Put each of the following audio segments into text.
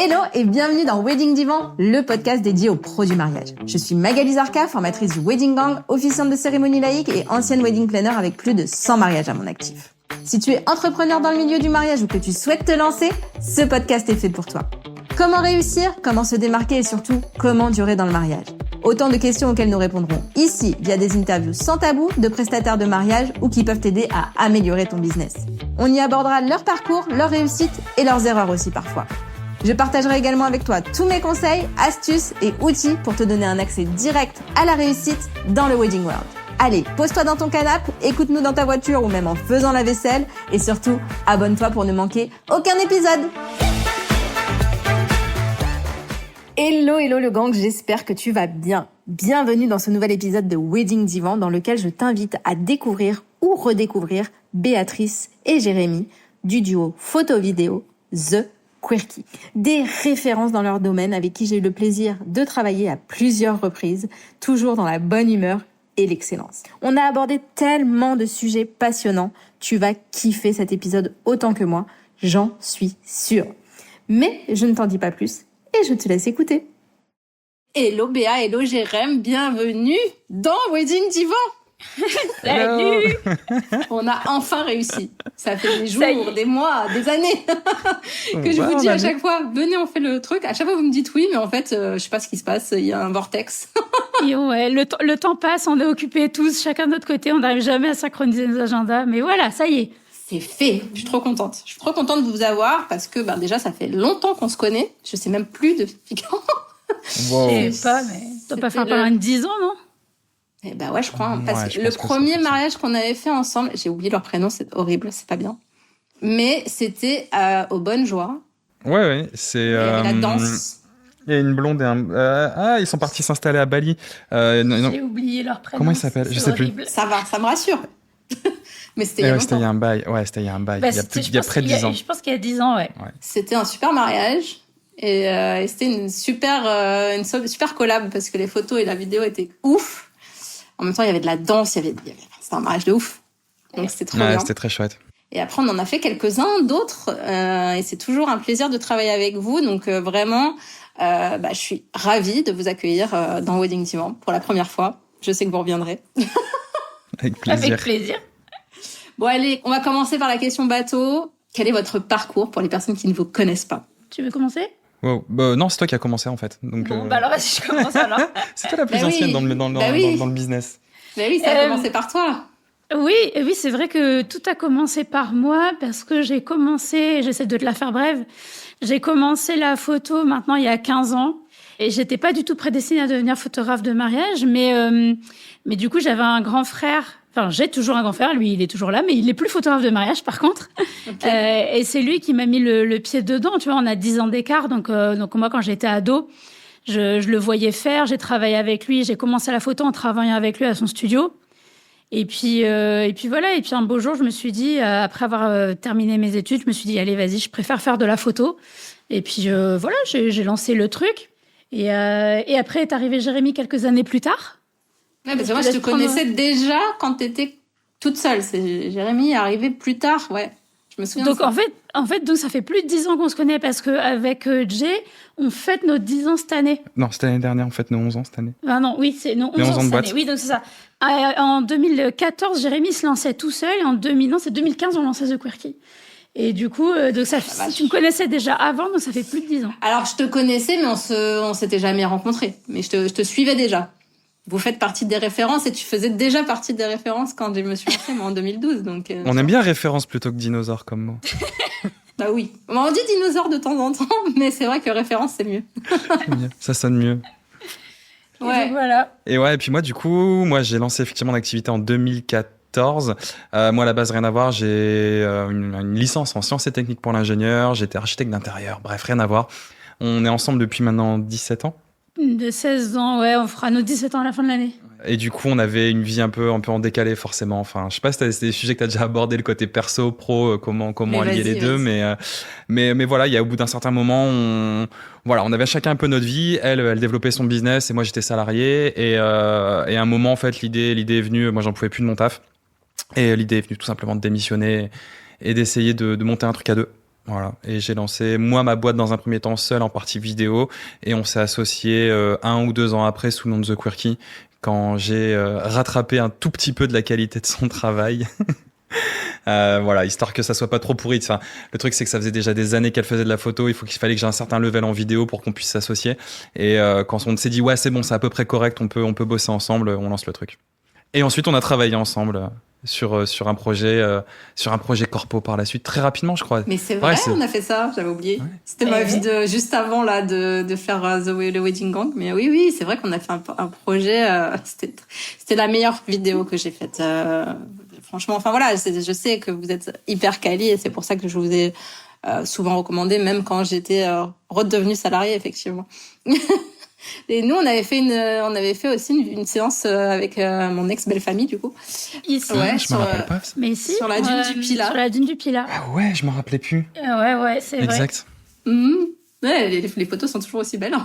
Hello et bienvenue dans Wedding Divan, le podcast dédié aux pros du mariage. Je suis Magali Zarka, formatrice du Wedding Gang, officiante de cérémonie laïque et ancienne wedding planner avec plus de 100 mariages à mon actif. Si tu es entrepreneur dans le milieu du mariage ou que tu souhaites te lancer, ce podcast est fait pour toi. Comment réussir, comment se démarquer et surtout, comment durer dans le mariage? Autant de questions auxquelles nous répondrons ici via des interviews sans tabou de prestataires de mariage ou qui peuvent t'aider à améliorer ton business. On y abordera leur parcours, leurs réussites et leurs erreurs aussi parfois. Je partagerai également avec toi tous mes conseils, astuces et outils pour te donner un accès direct à la réussite dans le Wedding World. Allez, pose-toi dans ton canapé, écoute-nous dans ta voiture ou même en faisant la vaisselle et surtout, abonne-toi pour ne manquer aucun épisode. Hello le gang, j'espère que tu vas bien. Bienvenue dans ce nouvel épisode de Wedding Divan dans lequel je t'invite à découvrir ou redécouvrir Béatrice et Jérémy du duo photo-vidéo The Quirky. Des références dans leur domaine avec qui j'ai eu le plaisir de travailler à plusieurs reprises, toujours dans la bonne humeur et l'excellence. On a abordé tellement de sujets passionnants, tu vas kiffer cet épisode autant que moi, j'en suis sûre. Mais je ne t'en dis pas plus. Et je te laisse écouter. Hello Béa, hello Jérém, bienvenue dans Wedding Divan. Salut. On a enfin réussi. Ça fait des jours, des mois, des années que je vous dis à chaque fois, venez on fait le truc. À chaque fois vous me dites oui, mais en fait je sais pas ce qui se passe, il y a un vortex. Et ouais, le temps passe, on est occupés tous, chacun de notre côté, on n'arrive jamais à synchroniser nos agendas, mais voilà, ça y est. C'est fait. Je suis trop contente. Je suis trop contente de vous avoir parce que déjà ça fait longtemps qu'on se connaît. Je sais même plus depuis quand. Wow. Je sais pas, mais ça doit pas faire pas loin de 10 ans, non? Eh ben ouais, je crois. Parce que je le pense que premier c'est mariage qu'on avait fait ensemble, j'ai oublié leur prénom, c'est horrible, c'est pas bien. Mais c'était aux Bonnes Joies. Ouais, c'est. Il y avait la danse. Il y a une blonde et un. Ils sont partis s'installer à Bali. Non. J'ai oublié leur prénom. Comment ils s'appellent? Je sais horrible. plus. Ça va, ça me rassure. Mais c'était il y a longtemps. C'était il y a un bail. Ouais, c'était il y a un bail. Bah, il y a près de 10 ans. Je pense qu'il y a 10 ans, ouais. C'était un super mariage. Et c'était une super collab parce que les photos et la vidéo étaient ouf. En même temps, il y avait de la danse, c'était un mariage de ouf. Donc c'était trop bien. C'était très chouette. Et après, on en a fait quelques-uns d'autres. Et c'est toujours un plaisir de travailler avec vous. Donc vraiment, je suis ravie de vous accueillir dans Wedding Divan pour la première fois. Je sais que vous reviendrez. Avec plaisir. Avec plaisir. Bon, allez, on va commencer par la question bateau. Quel est votre parcours pour les personnes qui ne vous connaissent pas? Tu veux commencer? Wow. Non, c'est toi qui as commencé en fait. Donc, Bon, alors vas-y, je commence alors. c'est toi la plus ancienne dans le business. Ben oui, ça a commencé par toi. Oui, c'est vrai que tout a commencé par moi parce que j'ai commencé, j'essaie de te la faire brève, j'ai commencé la photo maintenant il y a 15 ans et j'étais pas du tout prédestinée à devenir photographe de mariage, mais du coup j'avais un grand frère, enfin j'ai toujours un grand frère, lui il est toujours là, mais il est plus photographe de mariage par contre. Okay. Et c'est lui qui m'a mis le pied dedans, tu vois, on a 10 ans d'écart, donc moi quand j'étais ado, je le voyais faire, j'ai travaillé avec lui, j'ai commencé la photo en travaillant avec lui à son studio. Et puis voilà. Et puis un beau jour, je me suis dit, après avoir terminé mes études, je me suis dit, allez, vas-y, je préfère faire de la photo. Et puis voilà, j'ai lancé le truc. Et après est arrivé Jérémy quelques années plus tard. Ouais, parce que moi, je te connaissais déjà quand t'étais toute seule. Jérémy est arrivé plus tard, ouais. Je me souviens. Donc en fait, donc ça fait plus de 10 ans qu'on se connaît parce qu'avec Jay, on fête nos 10 ans cette année. Non, c'était l'année dernière, on fête nos 11 ans cette année. Ah non, oui, c'est nos 11 ans cette année. Oui, donc c'est ça. En 2014, Jérémy se lançait tout seul. Et en 2015, on lançait The Quirky. Et du coup, donc tu me connaissais déjà avant, donc ça fait plus de 10 ans. Alors, je te connaissais, mais on s'était jamais rencontrés. Mais je te suivais déjà. Vous faites partie des références et tu faisais déjà partie des références quand je me suis lancée, moi, en 2012. Donc, on aime bien référence plutôt que dinosaure comme mot. Bah oui. On dit dinosaure de temps en temps, mais c'est vrai que référence, c'est mieux. Ça sonne mieux. Ouais. Et voilà. Et puis moi, j'ai lancé effectivement l'activité en 2014. Moi, à la base, rien à voir. J'ai une licence en sciences et techniques pour l'ingénieur. J'étais architecte d'intérieur. Bref, rien à voir. On est ensemble depuis maintenant 17 ans. De 16 ans, ouais, on fera nos 17 ans à la fin de l'année. Et du coup, on avait une vie un peu en décalé, forcément. Enfin, je sais pas si c'est des sujets que tu as déjà abordé, le côté perso, pro, comment allier les deux. Mais voilà, au bout d'un certain moment, on avait chacun un peu notre vie. Elle développait son business et moi, j'étais salarié. Et à un moment, en fait, l'idée est venue. Moi, j'en pouvais plus de mon taf. Et l'idée est venue tout simplement de démissionner et d'essayer de monter un truc à deux. Voilà. Et j'ai lancé, moi, ma boîte dans un premier temps seul en partie vidéo. Et on s'est associé 1 ou 2 ans après sous le nom de The Quirky, quand j'ai rattrapé un tout petit peu de la qualité de son travail. Voilà, histoire que ça soit pas trop pourri. Enfin, le truc, c'est que ça faisait déjà des années qu'elle faisait de la photo. Il fallait que j'ai un certain level en vidéo pour qu'on puisse s'associer. Et quand on s'est dit, ouais, c'est bon, c'est à peu près correct, on peut bosser ensemble, on lance le truc. Et ensuite, on a travaillé ensemble sur un projet corpo par la suite, très rapidement, je crois. Mais c'est vrai, on a fait ça, j'avais oublié. Ouais. C'était ma vie juste avant là de faire le Wedding Gang. Mais oui, c'est vrai qu'on a fait un projet. C'était la meilleure vidéo que j'ai faite. Franchement, enfin voilà, je sais que vous êtes hyper quali et c'est pour ça que je vous ai souvent recommandé, même quand j'étais redevenue salariée, effectivement. Et nous, on avait fait aussi une séance avec mon ex-belle-famille, du coup. Ici. Ouais, je me rappelle pas. Mais ici. Sur la dune du Pilat. Sur la dune du Pilat. Ah ouais, je m'en rappelais plus. Ouais, c'est vrai. Exact. Ouais, les photos sont toujours aussi belles.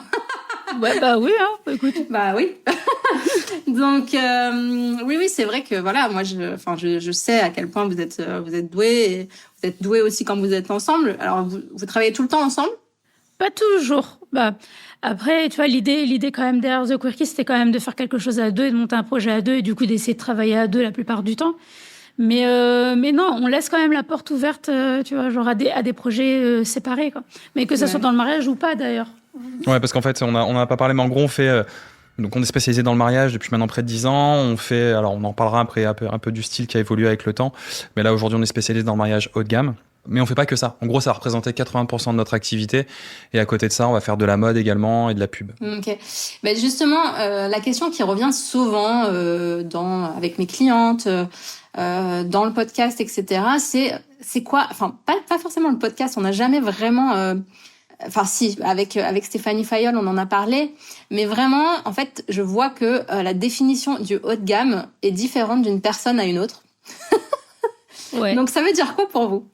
Ouais, bah oui, écoute. Bah oui. Donc, oui, c'est vrai que voilà, moi, je sais à quel point vous êtes doués. Et vous êtes doués aussi quand vous êtes ensemble. Alors, vous travaillez tout le temps ensemble? Pas toujours. Bah, après, tu vois, l'idée quand même derrière The Quirky, c'était quand même de faire quelque chose à deux et de monter un projet à deux et du coup d'essayer de travailler à deux la plupart du temps. Mais non, on laisse quand même la porte ouverte, tu vois, genre à des projets séparés, quoi. Mais que ça soit dans le mariage ou pas, d'ailleurs. Ouais, parce qu'en fait, on a pas parlé, mais en gros, on fait... donc on est spécialisé dans le mariage depuis maintenant près de 10 ans. On fait, alors on en parlera après un peu du style qui a évolué avec le temps. Mais là, aujourd'hui, on est spécialisé dans le mariage haut de gamme. Mais on fait pas que ça. En gros, ça représentait 80% de notre activité. Et à côté de ça, on va faire de la mode également et de la pub. Ok. Ben justement, la question qui revient souvent avec mes clientes, dans le podcast, etc., c'est quoi? Enfin, pas forcément le podcast. On n'a jamais vraiment. Enfin, si, avec Stéphanie Fayol, on en a parlé. Mais vraiment, en fait, je vois que la définition du haut de gamme est différente d'une personne à une autre. Ouais. Donc, ça veut dire quoi pour vous?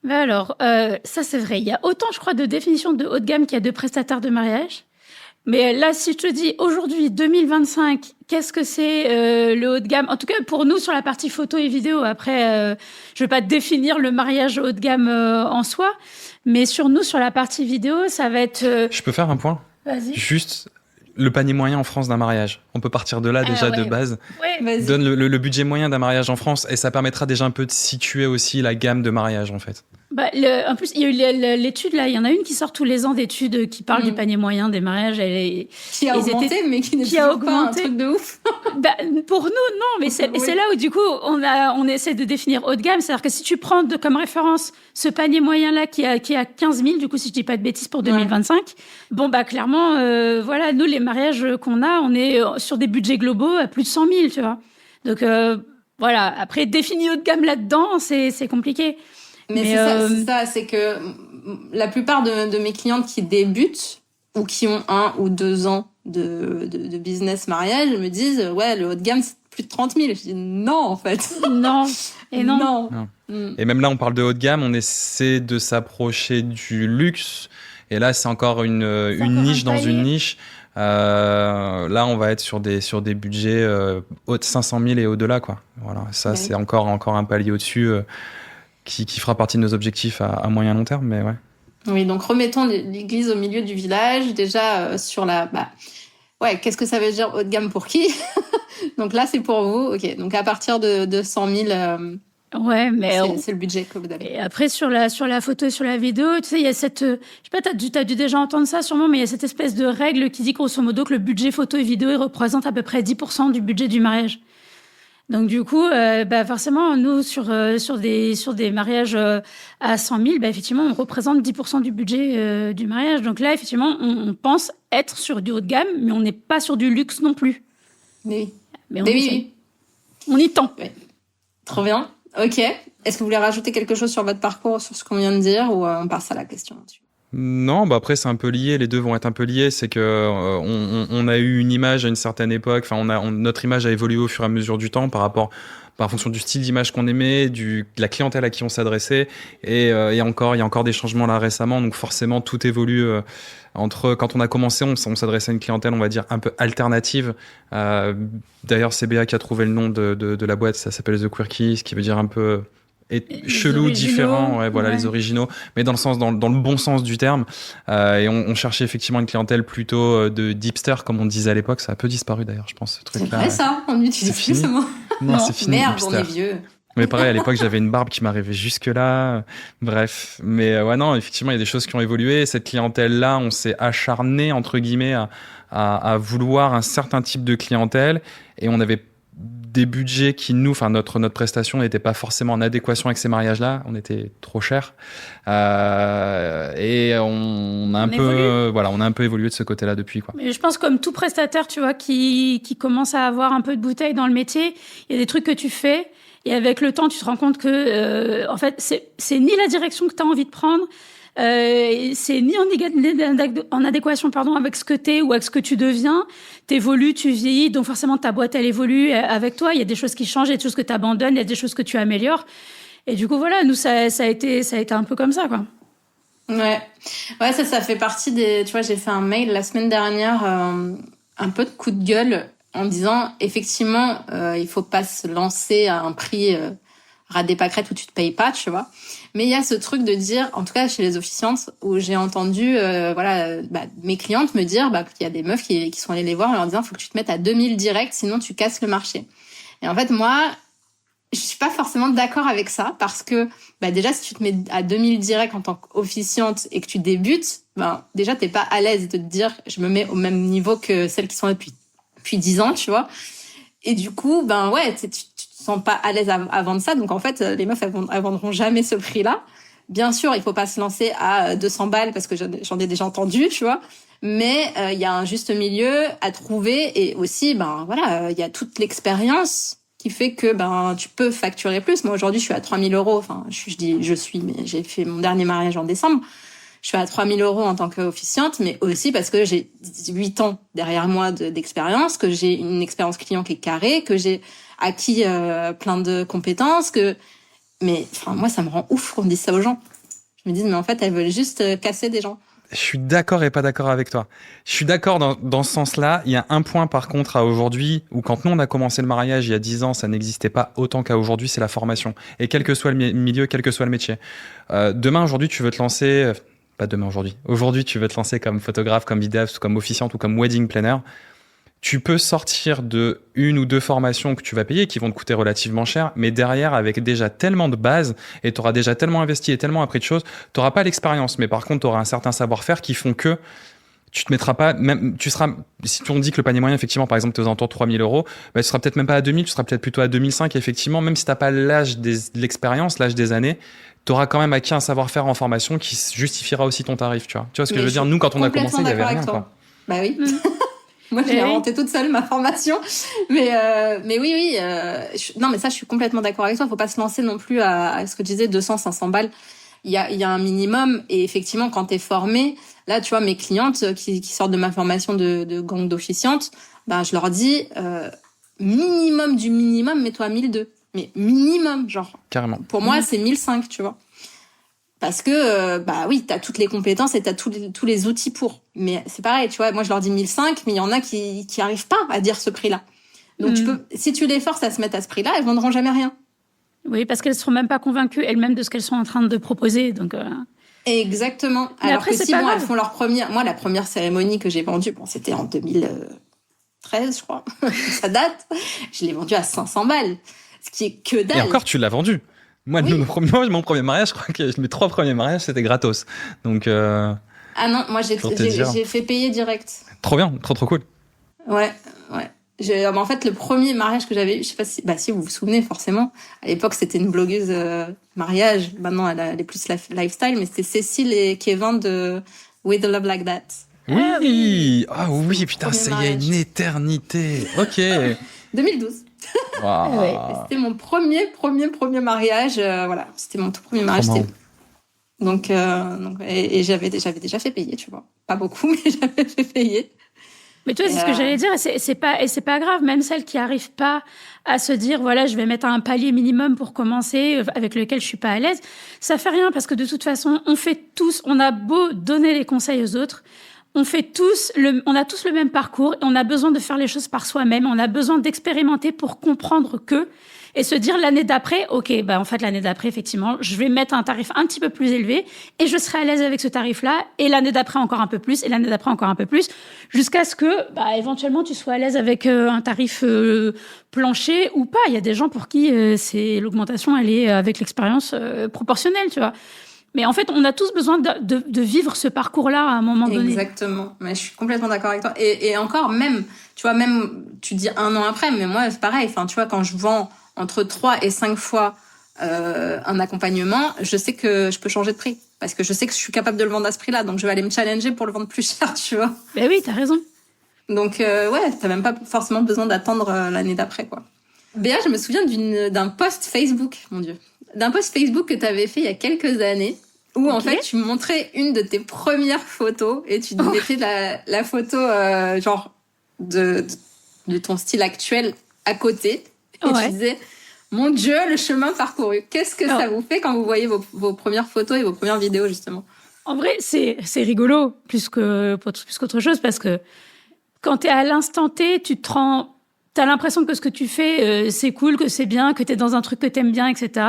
Ben alors, ça c'est vrai. Il y a autant, je crois, de définitions de haut de gamme qu'il y a de prestataires de mariage. Mais là, si je te dis aujourd'hui, 2025, qu'est-ce que c'est le haut de gamme? En tout cas, pour nous, sur la partie photo et vidéo. Après, je vais pas définir le mariage haut de gamme en soi. Mais sur nous, sur la partie vidéo, ça va être... Je peux faire un point? Vas-y. Juste le panier moyen en France d'un mariage. On peut partir de là déjà de base. Ouais. Donne le budget moyen d'un mariage en France et ça permettra déjà un peu de situer aussi la gamme de mariage en fait. Bah, en plus, il y a eu l'étude, là, il y en a une qui sort tous les ans d'études qui parle du panier moyen des mariages. Qui a augmenté, mais qui n'est toujours pas un truc de ouf. Bah, pour nous, non, mais c'est là où, du coup, on essaie de définir haut de gamme. C'est-à-dire que si tu prends comme référence ce panier moyen-là qui a 15 000, du coup, si je dis pas de bêtises, pour 2025, bon, bah, clairement, voilà, nous, les mariages qu'on a, on est sur des budgets globaux à plus de 100 000, tu vois. Donc, voilà. Après, définir haut de gamme là-dedans, c'est compliqué. Mais c'est que la plupart de mes clientes qui débutent ou qui ont 1 ou 2 ans de business mariage me disent ouais, le haut de gamme c'est plus de 30 000. Je dis non en fait. Non. Et non. Et même là on parle de haut de gamme, on essaie de s'approcher du luxe et là c'est encore une niche dans une niche. Là on va être sur des budgets haut de 500 000 et au-delà quoi. Voilà, ça c'est encore un palier au-dessus. Qui fera partie de nos objectifs à moyen long terme, mais ouais. Oui, donc remettons l'église au milieu du village, déjà sur qu'est-ce que ça veut dire haut de gamme pour qui? Donc là, c'est pour vous, ok. Donc à partir de 100 000, ouais, mais c'est le budget que vous avez. Et après, sur la photo et sur la vidéo, tu sais, il y a cette, je sais pas, t'as dû déjà entendre ça sûrement, mais il y a cette espèce de règle qui dit grosso modo que le budget photo et vidéo il représente à peu près 10% du budget du mariage. Donc du coup, forcément, nous sur des mariages à 100 000, effectivement, on représente 10% du budget du mariage. Donc là, effectivement, on pense être sur du haut de gamme, mais on n'est pas sur du luxe non plus. Mais oui. On y tend. Oui. Trop bien. Ok. Est-ce que vous voulez rajouter quelque chose sur votre parcours, sur ce qu'on vient de dire, ou on passe à la question là-dessus? Non, après c'est un peu lié, les deux vont être un peu liés, c'est que on a eu une image à une certaine époque, notre image a évolué au fur et à mesure du temps par fonction du style d'image qu'on aimait, de la clientèle à qui on s'adressait, et il y a encore des changements là récemment, donc forcément tout évolue. Entre quand on a commencé, on s'adressait à une clientèle, on va dire un peu alternative. D'ailleurs, c'est Béa qui a trouvé le nom de la boîte, ça s'appelle The Quirky, ce qui veut dire un peu et chelous, différents, les originaux, mais dans le bon sens du terme. Et on cherchait effectivement une clientèle plutôt de hipster, comme on disait à l'époque. Ça a un peu disparu d'ailleurs, je pense, ce truc-là. C'est vrai ça, on n'utilise plus ce mot. Non, c'est fini. Merde, hipster. on est vieux. Mais pareil, à l'époque, j'avais une barbe qui m'arrivait jusque-là. Bref. Mais non, effectivement, il y a des choses qui ont évolué. Cette clientèle-là, on s'est acharné, entre guillemets, à vouloir un certain type de clientèle. Et on avait des budgets qui, nous, enfin, notre prestation n'était pas forcément en adéquation avec ces mariages-là. On était trop cher. Et on a un peu évolué de ce côté-là depuis, quoi. Mais je pense comme tout prestataire, tu vois, qui commence à avoir un peu de bouteille dans le métier, il y a des trucs que tu fais. Et avec le temps, tu te rends compte que, en fait, c'est ni la direction que tu as envie de prendre, c'est ni en adéquation, avec ce que t'es ou avec ce que tu deviens. T'évolues, tu vieillis, donc forcément ta boîte elle évolue avec toi. Il y a des choses qui changent, il y a des choses que tu abandonnes, il y a des choses que tu améliores. Et du coup, voilà, nous ça a été un peu comme ça, quoi. Ouais, ça fait partie des. Tu vois, j'ai fait un mail la semaine dernière, un peu de coup de gueule. En disant, effectivement, il faut pas se lancer à un prix ras des pâquerettes où tu te payes pas, tu vois. Mais il y a ce truc de dire, en tout cas chez les officiantes, où j'ai entendu mes clientes me dire qu'il y a des meufs qui sont allées les voir en leur disant faut que tu te mettes à 2000 direct, sinon tu casses le marché. Et en fait, moi, je suis pas forcément d'accord avec ça, parce que déjà, si tu te mets à 2000 direct en tant qu'officiante et que tu débutes, déjà, t'es pas à l'aise de te dire je me mets au même niveau que celles qui sont là depuis 10 ans, tu vois. Et du coup, tu te sens pas à l'aise à vendre ça. Donc, en fait, les meufs, elles vendront jamais ce prix-là. Bien sûr, il faut pas se lancer à 200 balles parce que j'en ai déjà entendu, tu vois. Mais, il y a un juste milieu à trouver. Et aussi, il y a toute l'expérience qui fait que, tu peux facturer plus. Moi, aujourd'hui, je suis à 3 000 €. Enfin, mais j'ai fait mon dernier mariage en décembre. Je suis à 3 000 € en tant qu'officiante, mais aussi parce que j'ai 18 ans derrière moi d'expérience, que j'ai une expérience client qui est carrée, que j'ai acquis plein de compétences, mais moi, ça me rend ouf qu'on dise ça aux gens. Je me dis, mais en fait, elles veulent juste casser des gens. Je suis d'accord et pas d'accord avec toi. Je suis d'accord dans ce sens-là. Il y a un point, par contre, à aujourd'hui, où quand nous, on a commencé le mariage il y a 10 ans, ça n'existait pas autant qu'à aujourd'hui, c'est la formation. Et quel que soit le milieu, quel que soit le métier. Demain, aujourd'hui, tu veux te lancer... Pas demain, aujourd'hui. Aujourd'hui, tu veux te lancer comme photographe, comme vidéaste, comme officiante ou comme wedding planner. Tu peux sortir de une ou deux formations que tu vas payer qui vont te coûter relativement cher, mais derrière, avec déjà tellement de bases et tu auras déjà tellement investi et tellement appris de choses, tu n'auras pas l'expérience, mais par contre, tu auras un certain savoir-faire qui font que tu te mettras pas, même, si on dit que le panier moyen, effectivement, par exemple, tu es aux alentours de 3 000 €, tu seras peut-être même pas à 2000, tu seras peut-être plutôt à 2005, effectivement, même si tu n'as pas l'âge de l'expérience, l'âge des années, tu auras quand même acquis un savoir-faire en formation qui justifiera aussi ton tarif, tu vois. Tu vois ce que je veux dire? Nous, quand on a commencé, il n'y avait rien, quoi. Bah oui. Moi, je l'ai inventé toute seule, ma formation. Mais oui. Non, mais ça, je suis complètement d'accord avec toi. Faut pas se lancer non plus à ce que tu disais, 200, 500 balles. Il y a un minimum. Et effectivement, quand t'es formé, là, tu vois, mes clientes qui sortent de ma formation de gang d'officiante, je leur dis, minimum du minimum, mets-toi à 1 200. Mais minimum, genre. Carrément. Pour moi, c'est 1 500, tu vois. Parce que, oui, t'as toutes les compétences et t'as tous les outils pour. Mais c'est pareil, tu vois, moi, je leur dis 1 500, mais il y en a qui arrivent pas à dire ce prix-là. Donc, si tu les forces à se mettre à ce prix-là, elles vendront jamais rien. Oui, parce qu'elles seront même pas convaincues elles-mêmes de ce qu'elles sont en train de proposer, donc... Exactement. Mais alors après, que c'est si, pas grave. elles font leur première... Moi, la première cérémonie que j'ai vendue, c'était en 2013, je crois. Ça date. Je l'ai vendue à 500 balles. Ce qui est que dalle. Et encore, tu l'as vendu. Moi, oui. Mon premier mariage, je crois que mes 3 premiers mariages, c'était gratos. Donc, Ah non, moi, j'ai fait payer direct. Trop bien, trop cool. Ouais. En fait, le premier mariage que j'avais eu, je sais pas si vous vous souvenez forcément, à l'époque, c'était une blogueuse mariage. Maintenant, elle est plus lifestyle, mais c'était Cécile et Kevin de With a Love Like That. Oui! Ah oui, putain, ça y est, une éternité. Ok. 2012. Wow. Ouais, c'était mon premier mariage. Voilà, c'était mon tout premier mariage. Donc, j'avais déjà fait payer, tu vois. Pas beaucoup, mais j'avais fait payer. Mais tu vois, c'est ce que j'allais dire, et c'est pas grave, même celles qui arrivent pas à se dire, voilà, je vais mettre un palier minimum pour commencer, avec lequel je suis pas à l'aise. Ça fait rien, parce que de toute façon, on a beau donner les conseils aux autres, on a tous le même parcours, et on a besoin de faire les choses par soi-même, on a besoin d'expérimenter pour comprendre que, et se dire l'année d'après, ok, bah en fait l'année d'après effectivement, je vais mettre un tarif un petit peu plus élevé et je serai à l'aise avec ce tarif-là, et l'année d'après encore un peu plus, et l'année d'après encore un peu plus, jusqu'à ce que bah éventuellement tu sois à l'aise avec un tarif plancher ou pas. Il y a des gens pour qui c'est l'augmentation, elle est avec l'expérience proportionnelle, tu vois. Mais en fait, on a tous besoin de vivre ce parcours-là à un moment donné. Exactement. Mais je suis complètement d'accord avec toi. Et encore, même, tu vois, même, tu dis 1 an après, mais moi, c'est pareil. Enfin, tu vois, quand je vends entre 3 et 5 fois un accompagnement, je sais que je peux changer de prix. Parce que je sais que je suis capable de le vendre à ce prix-là. Donc, je vais aller me challenger pour le vendre plus cher, tu vois. Ben oui, t'as raison. Donc, ouais, t'as même pas forcément besoin d'attendre l'année d'après, quoi. Béa, je me souviens d'un post Facebook, mon Dieu. D'un post Facebook que t'avais fait il y a quelques années, où en fait tu montrais une de tes premières photos et tu mettais la photo genre de ton style actuel à côté et tu disais mon Dieu, le chemin parcouru. Qu'est-ce que ça vous fait quand vous voyez vos premières photos et vos premières vidéos, justement? En vrai, c'est rigolo plus qu'autre chose, parce que quand t'es à l'instant T, t'as l'impression que ce que tu fais, c'est cool, que c'est bien, que t'es dans un truc que t'aimes bien, etc.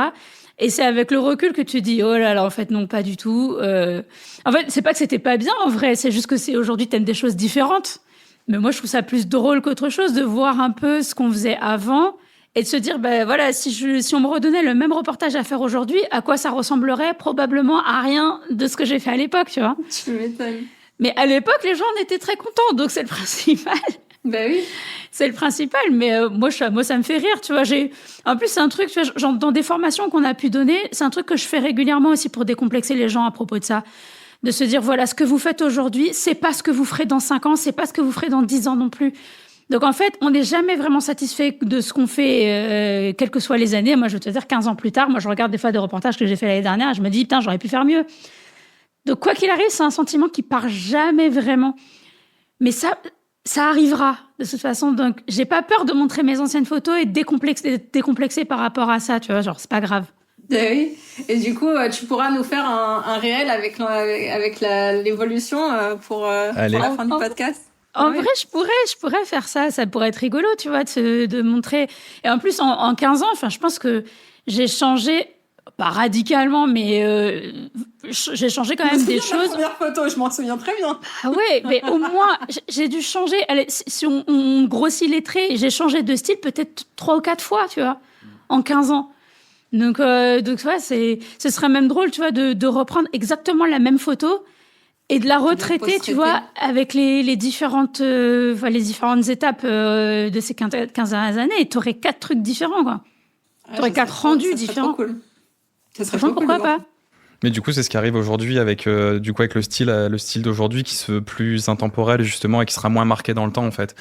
Et c'est avec le recul que tu dis, oh là là, en fait, non, pas du tout. En fait, c'est pas que c'était pas bien, en vrai. C'est juste que aujourd'hui, t'aimes des choses différentes. Mais moi, je trouve ça plus drôle qu'autre chose de voir un peu ce qu'on faisait avant et de se dire, ben voilà, si on me redonnait le même reportage à faire aujourd'hui, à quoi ça ressemblerait? Probablement à rien de ce que j'ai fait à l'époque, tu vois. Tu m'étonnes. Mais à l'époque, les gens en étaient très contents, donc c'est le principal. Ben oui. C'est le principal, mais moi, ça me fait rire, tu vois. En plus, c'est un truc, tu vois, genre, dans des formations qu'on a pu donner, c'est un truc que je fais régulièrement aussi pour décomplexer les gens à propos de ça. De se dire, voilà, ce que vous faites aujourd'hui, c'est pas ce que vous ferez dans 5 ans, c'est pas ce que vous ferez dans 10 ans non plus. Donc, en fait, on n'est jamais vraiment satisfait de ce qu'on fait, quelles que soient les années. Moi, je veux te dire, 15 ans plus tard, moi, je regarde des fois des reportages que j'ai fait l'année dernière et je me dis, putain, j'aurais pu faire mieux. Donc, quoi qu'il arrive, c'est un sentiment qui part jamais vraiment. Mais ça arrivera de toute façon. Donc, j'ai pas peur de montrer mes anciennes photos et décomplexer par rapport à ça, tu vois. Genre, c'est pas grave. Oui. Et du coup, tu pourras nous faire un réel avec l'évolution pour la fin du podcast. En vrai, je pourrais faire ça. Ça pourrait être rigolo, tu vois, de montrer. Et en plus, en 15 ans, enfin, je pense que j'ai changé, pas radicalement, mais j'ai changé quand même des choses. La première photo, je m'en souviens très bien. Ah ouais, mais au moins, j'ai dû changer. Allez, si on grossit les traits, j'ai changé de style peut-être 3 ou 4 fois, tu vois, en 15 ans. Donc ouais, ce serait même drôle, tu vois, de reprendre exactement la même photo et de la retraiter, tu vois, avec les différentes étapes de ces 15 dernières années. Et tu aurais 4 trucs différents, quoi. Tu aurais 4 rendus différents. Trop cool. Ça serait Franchement, pourquoi pas? Mais du coup, c'est ce qui arrive aujourd'hui avec le style d'aujourd'hui qui se veut plus intemporel, justement, et qui sera moins marqué dans le temps, en fait.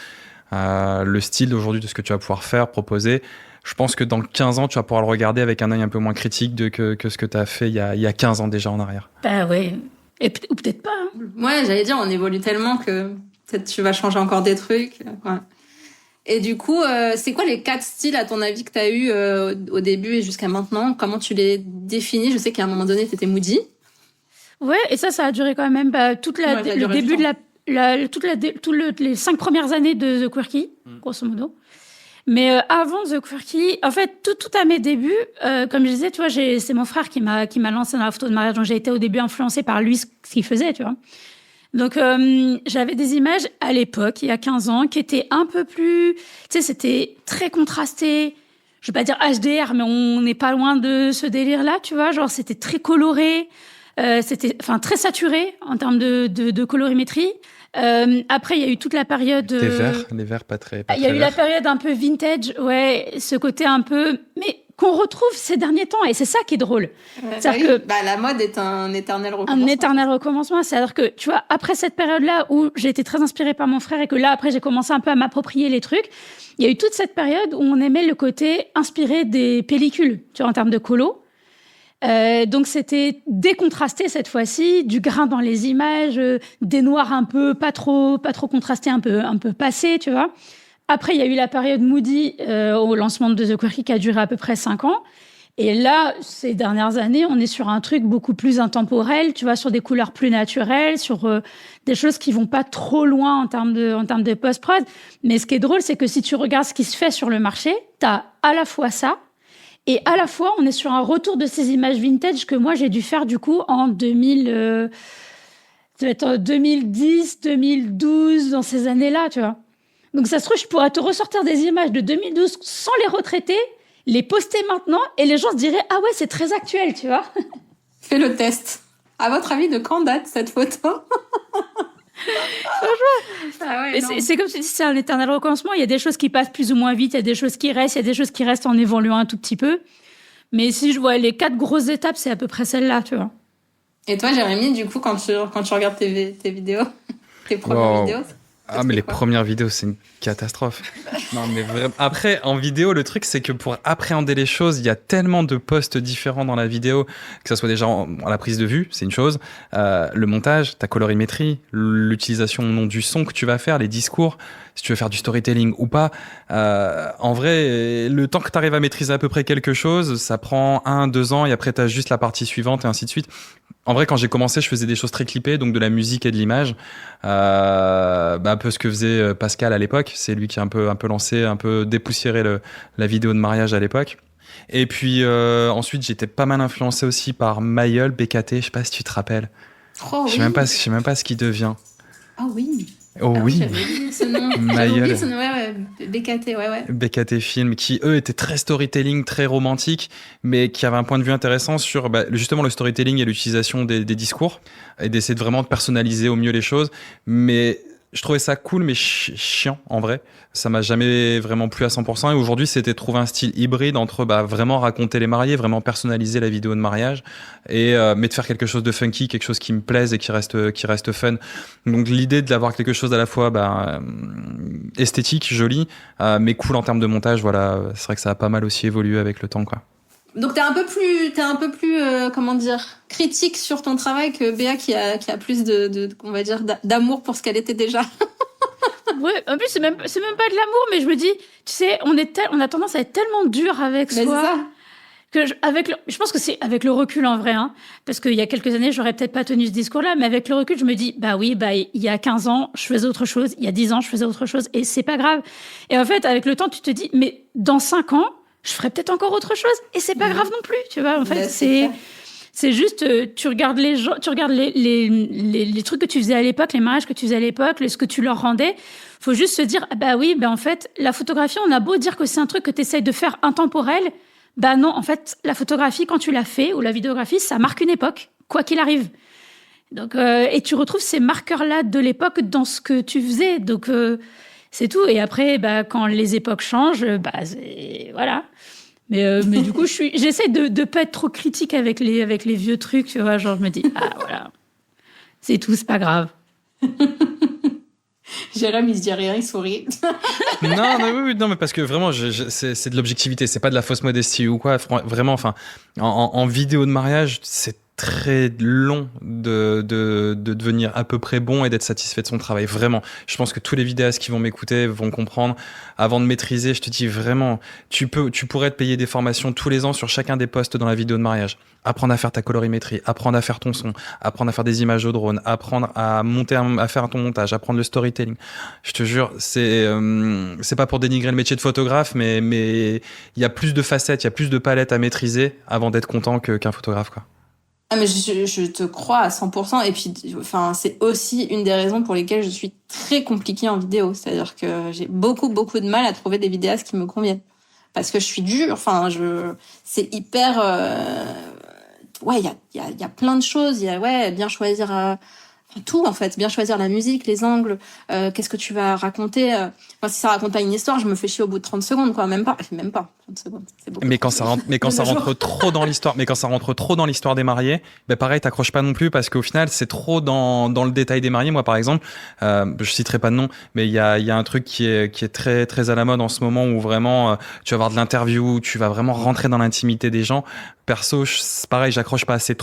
Le style d'aujourd'hui, de ce que tu vas pouvoir faire, proposer, je pense que dans 15 ans, tu vas pouvoir le regarder avec un œil un peu moins critique que ce que tu as fait il y a 15 ans déjà en arrière. Bah ouais. Ou peut-être pas. Hein. Ouais, j'allais dire, on évolue tellement que peut-être tu vas changer encore des trucs. Ouais. Et du coup, c'est quoi les 4 styles, à ton avis, que tu as eu au début et jusqu'à maintenant? Comment tu les définis? Je sais qu'à un moment donné, tu étais moody. Ouais, et ça a duré quand même le début de les 5 premières années de The Quirky, grosso modo. Mais avant The Quirky, en fait, tout à mes débuts, comme je disais, tu vois, c'est mon frère qui m'a lancé dans la photo de mariage. Donc, j'ai été au début influencée par lui, ce qu'il faisait, tu vois. Donc, j'avais des images à l'époque, il y a 15 ans, qui étaient un peu plus... Tu sais, c'était très contrasté. Je vais pas dire HDR, mais on n'est pas loin de ce délire-là, tu vois. Genre, c'était très coloré. C'était très saturé en termes de colorimétrie. Après, il y a eu toute la période... Les verts pas très Il y a eu la période un peu vintage, ouais, ce côté un peu... Mais qu'on retrouve ces derniers temps, et c'est ça qui est drôle. C'est-à-dire que la mode est un éternel recommencement. Un éternel recommencement, c'est-à-dire que, tu vois, après cette période-là où j'ai été très inspirée par mon frère et que là, après, j'ai commencé un peu à m'approprier les trucs, il y a eu toute cette période où on aimait le côté inspiré des pellicules, tu vois, en termes de colo. Donc c'était décontrasté cette fois-ci, du grain dans les images, des noirs un peu pas trop contrastés, un peu passés, tu vois. Après il y a eu la période Moody au lancement de The Quirky qui a duré à peu près 5 ans. Et là, ces dernières années, on est sur un truc beaucoup plus intemporel, tu vois, sur des couleurs plus naturelles, sur des choses qui vont pas trop loin en termes de post-prod. Mais ce qui est drôle, c'est que si tu regardes ce qui se fait sur le marché, t'as à la fois ça, Et à la fois, on est sur un retour de ces images vintage que moi, j'ai dû faire du coup en 2000, ça va être en 2010, 2012, dans ces années-là, tu vois. Donc ça se trouve, je pourrais te ressortir des images de 2012 sans les retraiter, les poster maintenant, et les gens se diraient « Ah ouais, c'est très actuel, tu vois ?» Fais le test. À votre avis, de quand date cette photo? Ah ouais, c'est comme tu dis, c'est un éternel recommencement. Il y a des choses qui passent plus ou moins vite, il y a des choses qui restent, il y a des choses qui restent en évoluant un tout petit peu. Mais si je vois les 4 grosses étapes, c'est à peu près celle-là, tu vois. Et toi, Jérémy, du coup, quand tu regardes tes vidéos, tes premières vidéos, ah, mais les premières vidéos, c'est une catastrophe. Non, mais vraiment. Après, en vidéo, le truc, c'est que pour appréhender les choses, il y a tellement de postes différents dans la vidéo, que ça soit déjà en la prise de vue, c'est une chose, le montage, ta colorimétrie, l'utilisation du son que tu vas faire, les discours, si tu veux faire du storytelling ou pas. En vrai, le temps que tu arrives à maîtriser à peu près quelque chose, ça prend 1-2 ans et après, tu as juste la partie suivante et ainsi de suite. En vrai, quand j'ai commencé, je faisais des choses très clippées, donc de la musique et de l'image. Un peu ce que faisait Pascal à l'époque. C'est lui qui a un peu lancé, un peu dépoussiéré la vidéo de mariage à l'époque. Et puis ensuite, j'étais pas mal influencé aussi par Mayol, BKT. Je sais pas si tu te rappelles. Oh, je sais même pas ce qu'il devient. Ah oui. Oh oui. J'avais oublié ce nom. Mayol. BKT, ouais. BKT Film, qui eux étaient très storytelling, très romantique, mais qui avaient un point de vue intéressant sur justement le storytelling et l'utilisation des discours, et d'essayer de vraiment personnaliser au mieux les choses. Mais je trouvais ça cool, mais chiant en vrai. Ça m'a jamais vraiment plu à 100%. Et aujourd'hui, c'était trouver un style hybride entre vraiment raconter les mariés, vraiment personnaliser la vidéo de mariage, et mais de faire quelque chose de funky, quelque chose qui me plaise et qui reste fun. Donc l'idée d'avoir quelque chose à la fois esthétique, joli, mais cool en termes de montage. Voilà, c'est vrai que ça a pas mal aussi évolué avec le temps, quoi. Donc t'es un peu plus comment dire, critique sur ton travail que Béa qui a plus de on va dire d'amour pour ce qu'elle était déjà. Ouais, en plus c'est même pas de l'amour, mais je me dis, tu sais, on a tendance à être tellement dur avec Mais soi. c'est ça. Que je pense que c'est avec le recul en vrai, hein, parce qu'il y a quelques années, j'aurais peut-être pas tenu ce discours-là, mais avec le recul, je me dis, il y a 15 ans, je faisais autre chose, il y a 10 ans, je faisais autre chose, et c'est pas grave. Et en fait, avec le temps, tu te dis, mais dans 5 ans, je ferai peut-être encore autre chose, et c'est pas grave non plus, tu vois. En fait, c'est juste, tu regardes les gens, tu regardes les trucs que tu faisais à l'époque, les mariages que tu faisais à l'époque, ce que tu leur rendais. Faut juste se dire, en fait, la photographie, on a beau dire que c'est un truc que tu essayes de faire intemporel. Non, en fait, la photographie, quand tu l'as fait, ou la vidéographie, ça marque une époque, quoi qu'il arrive. Donc, et tu retrouves ces marqueurs-là de l'époque dans ce que tu faisais. Donc, c'est tout. Et après, quand les époques changent, voilà. Mais du coup, j'essaie de pas être trop critique avec les vieux trucs, tu vois. Genre, je me dis, voilà, c'est tout, c'est pas grave. Jérôme, il se dit rien, il sourit. non, mais parce que vraiment, c'est de l'objectivité, c'est pas de la fausse modestie ou quoi. Vraiment, enfin, en vidéo de mariage, c'est très long de devenir à peu près bon et d'être satisfait de son travail. Vraiment. Je pense que tous les vidéastes qui vont m'écouter vont comprendre. Avant de maîtriser, je te dis vraiment, tu pourrais te payer des formations tous les ans sur chacun des postes dans la vidéo de mariage. Apprendre à faire ta colorimétrie, apprendre à faire ton son, apprendre à faire des images au drone, apprendre à à faire ton montage, apprendre le storytelling. Je te jure, c'est pas pour dénigrer le métier de photographe, mais il y a plus de facettes, il y a plus de palettes à maîtriser avant d'être content qu'un photographe, quoi. Ah, mais je te crois à 100%. Et puis, enfin, c'est aussi une des raisons pour lesquelles je suis très compliquée en vidéo. C'est-à-dire que j'ai beaucoup de mal à trouver des vidéastes qui me conviennent. Parce que je suis dure. Enfin, c'est hyper, il y a plein de choses. Il y a, bien choisir, tout, en fait. Bien choisir la musique, les angles, qu'est-ce que tu vas raconter. Moi, si ça raconte pas une histoire, je me fais chier au bout de 30 secondes, quoi. Même pas 30 secondes. C'est beaucoup. Mais quand ça rentre trop dans l'histoire des mariés, pareil, t'accroches pas non plus parce qu'au final, c'est trop dans le détail des mariés. Moi, par exemple, je citerai pas de nom, mais il y a un truc qui est très, très à la mode en ce moment où vraiment, tu vas avoir de l'interview, tu vas vraiment rentrer dans l'intimité des gens. Perso, c'est pareil, j'accroche pas. C'est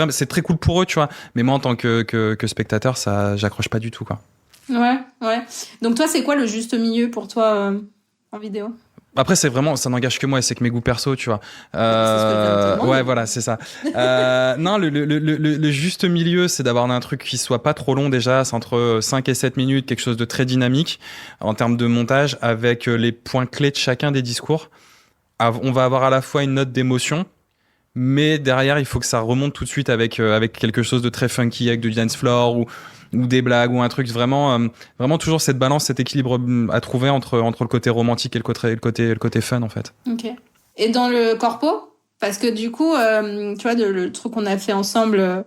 c'est très cool pour eux, tu vois. Mais moi, en tant que spectateur, j'accroche pas du tout, quoi. Ouais. Donc toi, c'est quoi le juste milieu pour toi en vidéo? Après, c'est vraiment, ça n'engage que moi, c'est que mes goûts perso, tu vois. C'est ce que je viens de te demander. Ouais, voilà, c'est ça. Non, le juste milieu, c'est d'avoir un truc qui soit pas trop long déjà, c'est entre 5 et 7 minutes, quelque chose de très dynamique en termes de montage avec les points clés de chacun des discours. on va avoir à la fois une note d'émotion, mais derrière, il faut que ça remonte tout de suite avec quelque chose de très funky, avec du dance floor ou des blagues ou un truc vraiment toujours cette balance, cet équilibre à trouver entre le côté romantique et le côté fun en fait. Ok. Et dans le corpo, parce que du coup, tu vois, le truc qu'on a fait ensemble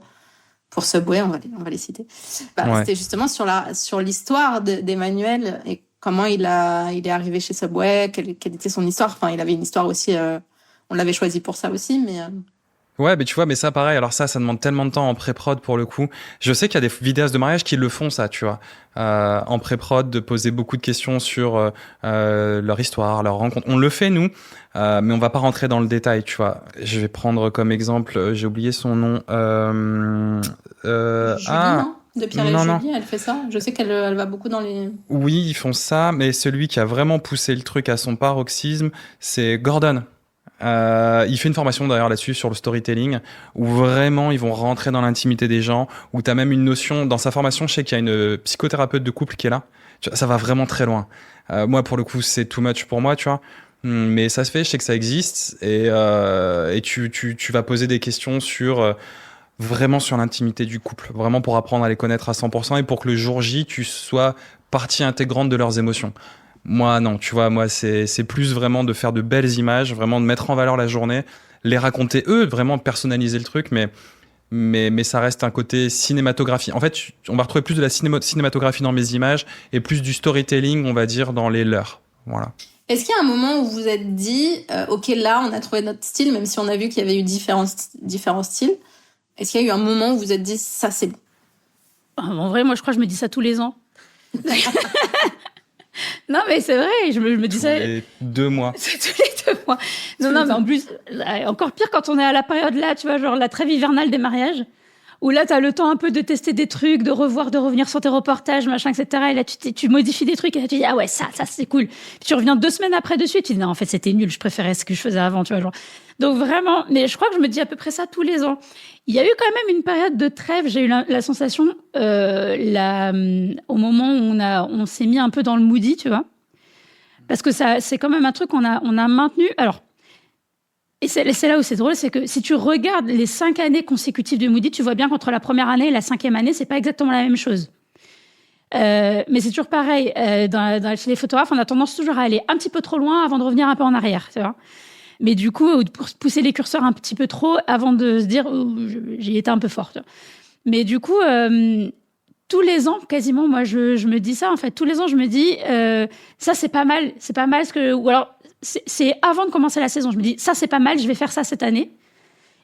pour Subway, on va les citer. C'était justement sur l'histoire d'Emmanuel et comment il est arrivé chez Subway, quelle était son histoire. Enfin, il avait une histoire aussi. On l'avait choisi pour ça aussi, mais. Ouais, mais tu vois, mais ça, pareil, alors ça demande tellement de temps en pré-prod pour le coup. Je sais qu'il y a des vidéastes de mariage qui le font, ça, tu vois. En pré-prod, de poser beaucoup de questions sur leur histoire, leur rencontre. On le fait, nous, mais on va pas rentrer dans le détail, tu vois. Je vais prendre comme exemple, j'ai oublié son nom. Julie, non de Pierre et Julie, elle fait ça. Je sais qu'elle va beaucoup dans les... Oui, ils font ça, mais celui qui a vraiment poussé le truc à son paroxysme, c'est Gordon. Il fait une formation d'ailleurs là-dessus sur le storytelling où vraiment ils vont rentrer dans l'intimité des gens, où tu as même une notion dans sa formation. Je sais qu'il y a une psychothérapeute de couple qui est là, ça va vraiment très loin. Moi pour le coup c'est too much pour moi, tu vois, mais ça se fait, je sais que ça existe et tu vas poser des questions sur vraiment sur l'intimité du couple, vraiment pour apprendre à les connaître à 100% et pour que le jour J tu sois partie intégrante de leurs émotions. Moi, non, tu vois, moi, c'est plus vraiment de faire de belles images, vraiment de mettre en valeur la journée, les raconter eux, vraiment personnaliser le truc, mais ça reste un côté cinématographie. En fait, on va retrouver plus de la cinématographie dans mes images et plus du storytelling, on va dire, dans les leurs. Voilà. Est-ce qu'il y a un moment où vous vous êtes dit, OK, là, on a trouvé notre style, même si on a vu qu'il y avait eu différents styles. Est-ce qu'il y a eu un moment où vous vous êtes dit, ça, c'est bon? En vrai, moi, je crois que je me dis ça tous les ans. Non, mais c'est vrai, je me dis ça. Tous les 2 mois. C'est tous les 2 mois. Non, mais en plus, encore pire quand on est à la période là, tu vois, genre la trêve hivernale des mariages, où là, t'as le temps un peu de tester des trucs, de revenir sur tes reportages, machin, etc. Et là, tu modifies des trucs et là, tu dis, ah ouais, ça, c'est cool. Puis tu reviens 2 semaines après dessus, tu dis, non, en fait, c'était nul, je préférais ce que je faisais avant, tu vois, genre. Donc vraiment, mais je crois que je me dis à peu près ça tous les ans. Il y a eu quand même une période de trêve, j'ai eu la sensation, au moment où on s'est mis un peu dans le moody, tu vois. Parce que ça, c'est quand même un truc qu'on a maintenu. Alors, et c'est là où c'est drôle, c'est que si tu regardes les 5 années consécutives de Moody, tu vois bien qu'entre la première année et la 5e année, c'est pas exactement la même chose. Mais c'est toujours pareil. Chez les photographes, on a tendance toujours à aller un petit peu trop loin avant de revenir un peu en arrière, tu vois. Mais du coup, pour pousser les curseurs un petit peu trop avant de se dire j'y étais un peu forte. Mais du coup, tous les ans, quasiment, moi, je me dis ça, en fait. Tous les ans, je me dis ça, c'est pas mal. C'est pas mal ce que... Ou alors, c'est avant de commencer la saison. Je me dis ça, c'est pas mal, je vais faire ça cette année.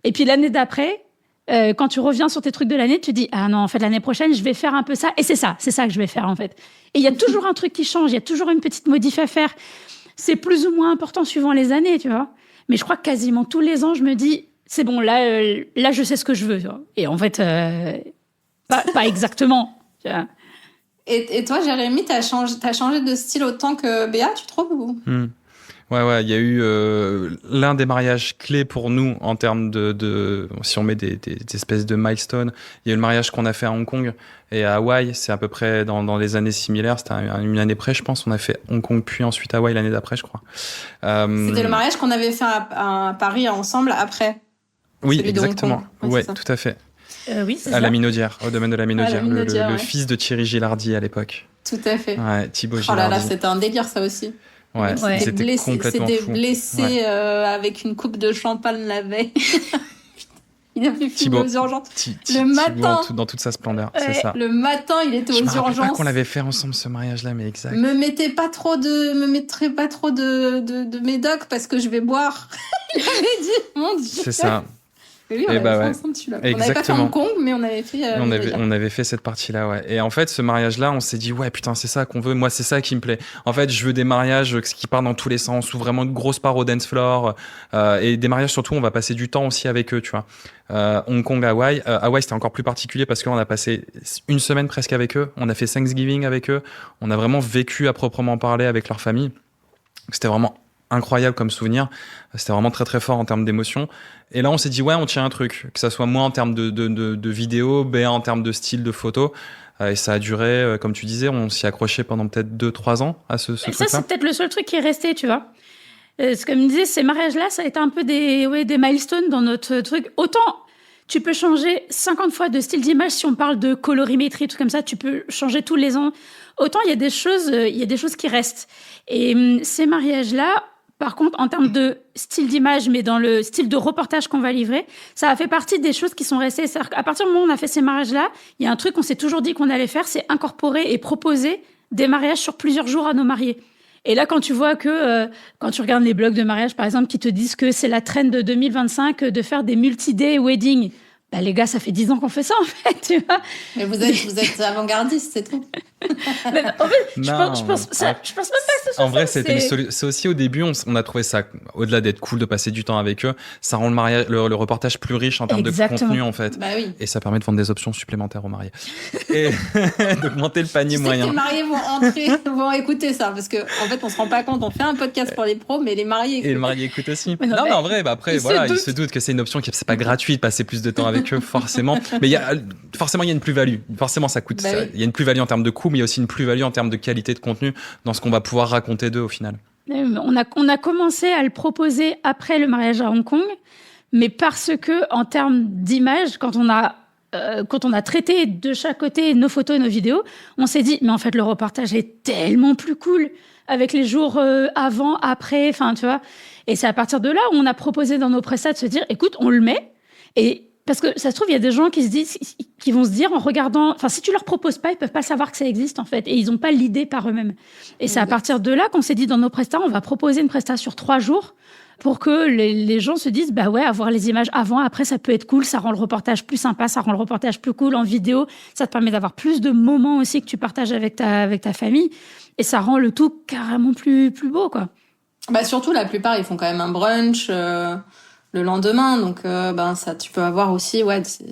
Et puis l'année d'après, quand tu reviens sur tes trucs de l'année, tu dis ah non, en fait, l'année prochaine, je vais faire un peu ça. Et c'est ça que je vais faire, en fait. Et il y a toujours un truc qui change, il y a toujours une petite modif à faire. C'est plus ou moins important suivant les années, tu vois. Mais je crois que quasiment tous les ans, je me dis, c'est bon, là, je sais ce que je veux. Tu vois. Et en fait, pas exactement. Tu vois. Et toi, Jérémy, t'as changé de style autant que Béa, tu trouves ou... Ouais, il y a eu l'un des mariages clés pour nous en termes de si on met des espèces de milestones. Il y a eu le mariage qu'on a fait à Hong Kong et à Hawaï, c'est à peu près dans les années similaires. C'était une année près, je pense. On a fait Hong Kong puis ensuite Hawaï l'année d'après, je crois. C'était le mariage qu'on avait fait à Paris ensemble après. Oui, exactement. Ouais, tout à fait. Oui, c'est à ça. la Minaudière, au domaine de la Minaudière, ouais. le fils de Thierry Gilardi à l'époque. Tout à fait. Ouais, Thibaut Oh là là, Gilardi. c'était un délire ça aussi. Ouais, c'était complètement c'était fou. blessé avec une coupe de champagne la veille. Il avait filmé aux urgences. Le matin. Dans toute sa splendeur, c'est ça. Le matin, il était aux urgences. Je me rappelle pas qu'on l'avait fait ensemble ce mariage-là, mais exact. Me mettrez pas trop de médoc parce que je vais boire. Il avait dit, mon Dieu. C'est ça. Mais oui, on avait fait ensemble celui-là. On n'avait pas fait Hong Kong, mais on avait fait... on avait fait cette partie-là, ouais. Et en fait, ce mariage-là, on s'est dit, ouais, putain, c'est ça qu'on veut. Moi, c'est ça qui me plaît. En fait, je veux des mariages qui partent dans tous les sens, ou vraiment de grosses parts au dance floor. Et des mariages, surtout, on va passer du temps aussi avec eux, tu vois. Hong Kong, Hawaï. Hawaï, c'était encore plus particulier parce qu'on a passé 1 semaine presque avec eux. On a fait Thanksgiving avec eux. On a vraiment vécu à proprement parler avec leur famille. C'était vraiment incroyable comme souvenir. C'était vraiment très très fort en termes d'émotion. Et là, on s'est dit, ouais, on tient un truc. Que ça soit moi en termes de vidéo, Béa en termes de style de photo. Et ça a duré, comme tu disais, on s'y accrochait pendant peut-être 2-3 ans à ce truc-là. Ça, c'est peut-être le seul truc qui est resté, tu vois. Ce que me disait, ces mariages-là, ça a été un peu des milestones dans notre truc. Autant tu peux changer 50 fois de style d'image si on parle de colorimétrie, tout comme ça, tu peux changer tous les ans. Autant il y a des choses qui restent. Et ces mariages-là, par contre, en termes de style d'image, mais dans le style de reportage qu'on va livrer, ça a fait partie des choses qui sont restées. C'est-à-dire qu'à partir du moment où on a fait ces mariages-là, il y a un truc qu'on s'est toujours dit qu'on allait faire, c'est incorporer et proposer des mariages sur plusieurs jours à nos mariés. Et là, quand tu vois que, quand tu regardes les blogs de mariage, par exemple, qui te disent que c'est la trend de 2025 de faire des multi-day weddings, bah, les gars, ça fait 10 ans qu'on fait ça, en fait, tu vois. Mais vous êtes avant-gardiste, c'est tout. Mais en fait, je pense même pas que ce soit en vrai, ça. c'est aussi au début, on a trouvé ça, au-delà d'être cool de passer du temps avec eux, ça rend le reportage plus riche en termes de contenu, en fait. Bah oui. Et ça permet de vendre des options supplémentaires aux mariés. Et d'augmenter le panier moyen. Les mariés vont écouter ça, parce que, en fait, on se rend pas compte, on fait un podcast pour les pros, mais les mariés écoutent. Et le marié écoute aussi. Mais mais en vrai, après, ils se doutent que c'est une option qui, c'est pas gratuit de passer plus de temps avec eux, forcément. Mais forcément, il y a une plus-value. Forcément, ça coûte. Il y a une plus-value en termes de coût, mais il y a aussi une plus-value en termes de qualité de contenu dans ce qu'on va pouvoir raconter d'eux au final. On a commencé à le proposer après le mariage à Hong Kong, mais parce que en termes d'image, quand on a traité de chaque côté nos photos et nos vidéos, on s'est dit mais en fait le reportage est tellement plus cool avec les jours avant, après, enfin tu vois. Et c'est à partir de là où on a proposé dans nos prestats de se dire écoute on le met et parce que ça se trouve, il y a des gens qui vont se dire en regardant, enfin, si tu leur proposes pas, ils peuvent pas savoir que ça existe, en fait. Et ils ont pas l'idée par eux-mêmes. Et c'est à partir de là qu'on s'est dit dans nos prestats, on va proposer une prestation sur 3 jours pour que les gens se disent, bah ouais, avoir les images avant, après, ça peut être cool, ça rend le reportage plus sympa, ça rend le reportage plus cool en vidéo, ça te permet d'avoir plus de moments aussi que tu partages avec ta famille. Et ça rend le tout carrément plus beau, quoi. Bah, surtout, la plupart, ils font quand même un brunch, le lendemain, donc ça tu peux avoir aussi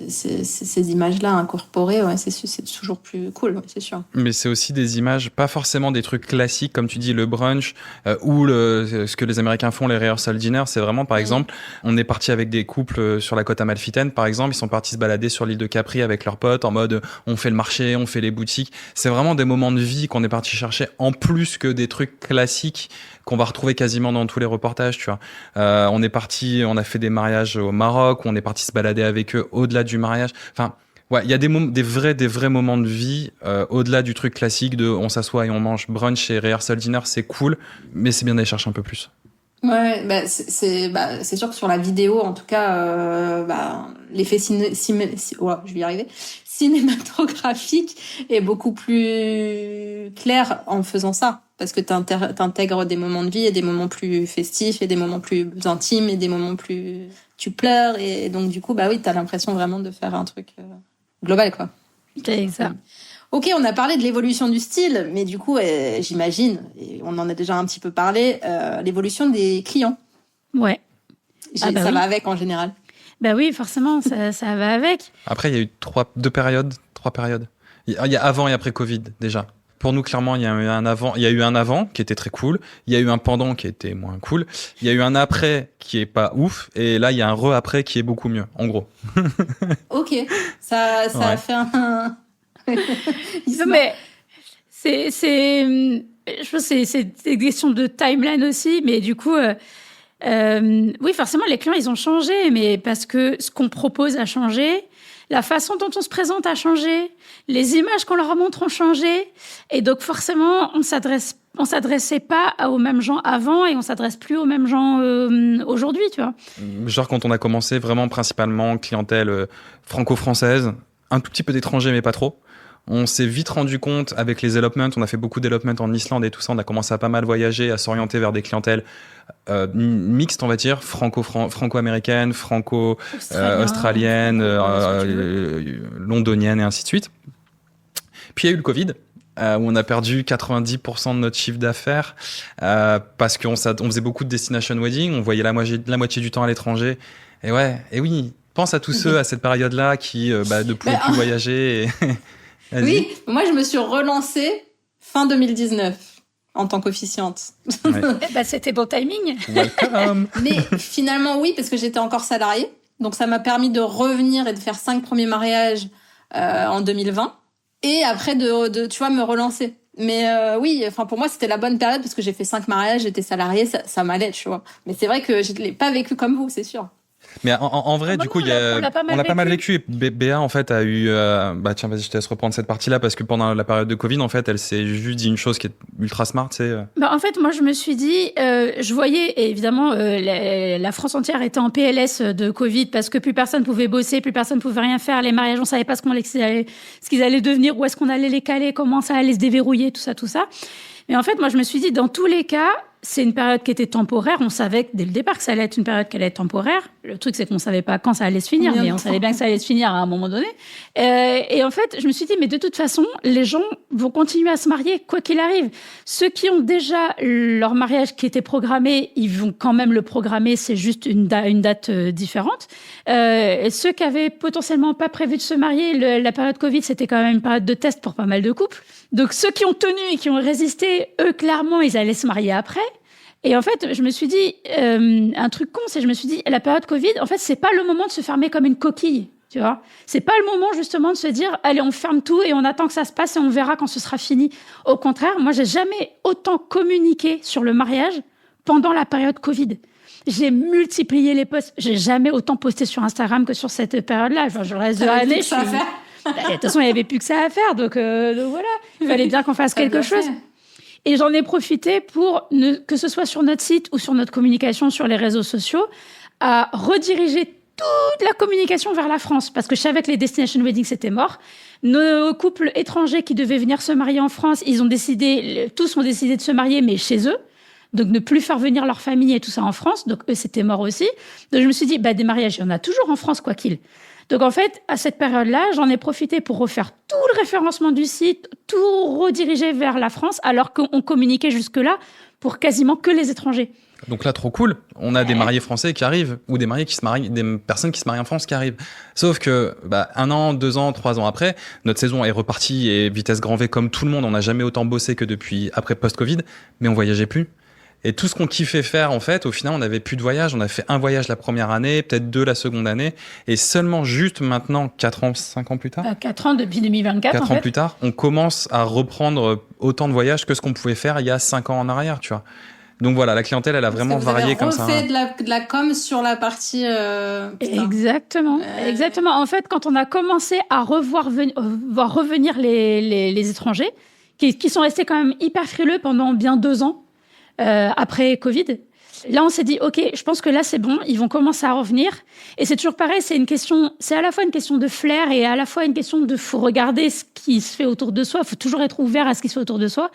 ces images-là incorporées, c'est toujours plus cool, c'est sûr. Mais c'est aussi des images, pas forcément des trucs classiques comme tu dis le brunch ou ce que les Américains font, les rehearsal dinners, c'est vraiment par exemple, on est parti avec des couples sur la côte amalfitaine par exemple, ils sont partis se balader sur l'île de Capri avec leurs potes en mode on fait le marché, on fait les boutiques, c'est vraiment des moments de vie qu'on est parti chercher en plus que des trucs classiques qu'on va retrouver quasiment dans tous les reportages, tu vois. On est parti, on a fait des mariages au Maroc, où on est parti se balader avec eux au-delà du mariage. Enfin, ouais, il y a des vrais moments de vie au-delà du truc classique de on s'assoit et on mange. Brunch et rehearsal dinner, c'est cool, mais c'est bien d'aller chercher un peu plus. Ouais, c'est sûr que sur la vidéo, en tout cas, l'effet je vais y arriver, cinématographique est beaucoup plus clair en faisant ça. Parce que t'intègres des moments de vie et des moments plus festifs et des moments plus intimes et des moments plus... Tu pleures et donc du coup, t'as l'impression vraiment de faire un truc global, quoi. C'est ça. Ok, on a parlé de l'évolution du style, mais du coup, j'imagine, et on en a déjà un petit peu parlé, l'évolution des clients. Ouais. Ça va avec en général. Bah oui, forcément, ça va avec. Après, il y a eu trois périodes. Il y a avant et après Covid, déjà. Pour nous, clairement, il y a eu un avant qui était très cool. Il y a eu un pendant qui était moins cool. Il y a eu un après qui est pas ouf. Et là, il y a un re-après qui est beaucoup mieux, en gros. Ok. Ça a fait un... Non, mais je pense que c'est une question de timeline aussi. Mais du coup, oui, forcément, les clients, ils ont changé. Mais parce que ce qu'on propose a changé. La façon dont on se présente a changé, les images qu'on leur montre ont changé, et donc forcément, on s'adressait pas aux mêmes gens avant et on s'adresse plus aux mêmes gens aujourd'hui, tu vois. Genre quand on a commencé vraiment principalement clientèle franco-française, un tout petit peu d'étrangers mais pas trop. On s'est vite rendu compte avec les elopements, on a fait beaucoup d'elopements en Islande et tout ça, on a commencé à pas mal voyager, à s'orienter vers des clientèles mixtes, on va dire, franco-américaines, franco-australiennes, londoniennes et ainsi de suite. Puis il y a eu le Covid, où on a perdu 90% de notre chiffre d'affaires parce qu'on faisait beaucoup de destination wedding, on voyait la moitié du temps à l'étranger. Et oui, pense à tous ceux à cette période-là qui ne pouvaient plus voyager. Oui, moi je me suis relancée fin 2019 en tant qu'officiante. Ouais. C'était bon timing. Welcome. Mais finalement oui, parce que j'étais encore salariée. Donc ça m'a permis de revenir et de faire 5 premiers mariages en 2020. Et après de tu vois, me relancer. Mais oui, enfin pour moi c'était la bonne période parce que j'ai fait 5 mariages, j'étais salariée, ça m'allait, tu vois. Mais c'est vrai que je l'ai pas vécu comme vous, c'est sûr. Mais en vrai, du coup, on l'a pas mal vécu. Et Béa, en fait, a eu. Tiens, vas-y, je te laisse reprendre cette partie-là parce que pendant la période de Covid, en fait, elle s'est juste dit une chose qui est ultra smart, tu sais. En fait, moi, je me suis dit, je voyais, et évidemment, la France entière était en PLS de Covid parce que plus personne pouvait bosser, plus personne pouvait rien faire. Les mariages, on savait pas ce qu'ils allaient devenir, où est-ce qu'on allait les caler, comment ça allait se déverrouiller, tout ça. Mais en fait, moi, je me suis dit, dans tous les cas, c'est une période qui était temporaire. On savait dès le départ que ça allait être une période qui allait être temporaire. Le truc, c'est qu'on savait pas quand ça allait se finir, mais on savait bien que ça allait se finir à un moment donné. Et en fait, je me suis dit, mais de toute façon, les gens vont continuer à se marier, quoi qu'il arrive. Ceux qui ont déjà leur mariage qui était programmé, ils vont quand même le programmer, c'est juste une date différente. Et ceux qui avaient potentiellement pas prévu de se marier, la période Covid, c'était quand même une période de test pour pas mal de couples. Donc, ceux qui ont tenu et qui ont résisté, eux, clairement, ils allaient se marier après. Et en fait, je me suis dit, un truc con, je me suis dit, la période Covid, en fait, c'est pas le moment de se fermer comme une coquille, tu vois. C'est pas le moment, justement, de se dire, allez, on ferme tout et on attend que ça se passe et on verra quand ce sera fini. Au contraire, moi, j'ai jamais autant communiqué sur le mariage pendant la période Covid. J'ai multiplié les posts. J'ai jamais autant posté sur Instagram que sur cette période-là. Genre, je reste de l'année, de toute façon, il n'y avait plus que ça à faire, donc voilà. Il fallait bien qu'on fasse quelque chose. Et j'en ai profité pour, que ce soit sur notre site ou sur notre communication sur les réseaux sociaux, à rediriger toute la communication vers la France. Parce que je savais que les destination weddings, c'était mort. Nos couples étrangers qui devaient venir se marier en France, tous ont décidé de se marier, mais chez eux. Donc, ne plus faire venir leur famille et tout ça en France. Donc, eux, c'était mort aussi. Donc, je me suis dit, des mariages, il y en a toujours en France, quoi qu'il. Donc, en fait, à cette période-là, j'en ai profité pour refaire tout le référencement du site, tout rediriger vers la France, alors qu'on communiquait jusque-là pour quasiment que les étrangers. Donc là, trop cool. On a des mariés français qui arrivent, ou des personnes qui se marient en France qui arrivent. Sauf que, 1 an, 2 ans, 3 ans après, notre saison est repartie et vitesse grand V comme tout le monde. On n'a jamais autant bossé que depuis après post-Covid, mais on voyageait plus. Et tout ce qu'on kiffait faire, en fait, au final, on n'avait plus de voyage. On a fait 1 voyage la première année, peut-être 2 la seconde année. Et seulement juste maintenant, 4 ans, 5 ans plus tard. 4 ans depuis 2024, 4 ans plus tard, on commence à reprendre autant de voyages que ce qu'on pouvait faire il y a 5 ans en arrière, tu vois. Donc voilà, la clientèle, elle a vraiment varié comme ça. Vous avez refait de la com sur la partie... Exactement. Exactement. En fait, quand on a commencé à voir revenir les étrangers, qui sont restés quand même hyper frileux pendant bien 2 ans, après Covid. Là, on s'est dit, OK, je pense que là, c'est bon, ils vont commencer à revenir. Et c'est toujours pareil, c'est à la fois une question de flair et à la fois une question faut regarder ce qui se fait autour de soi. Il faut toujours être ouvert à ce qui se fait autour de soi.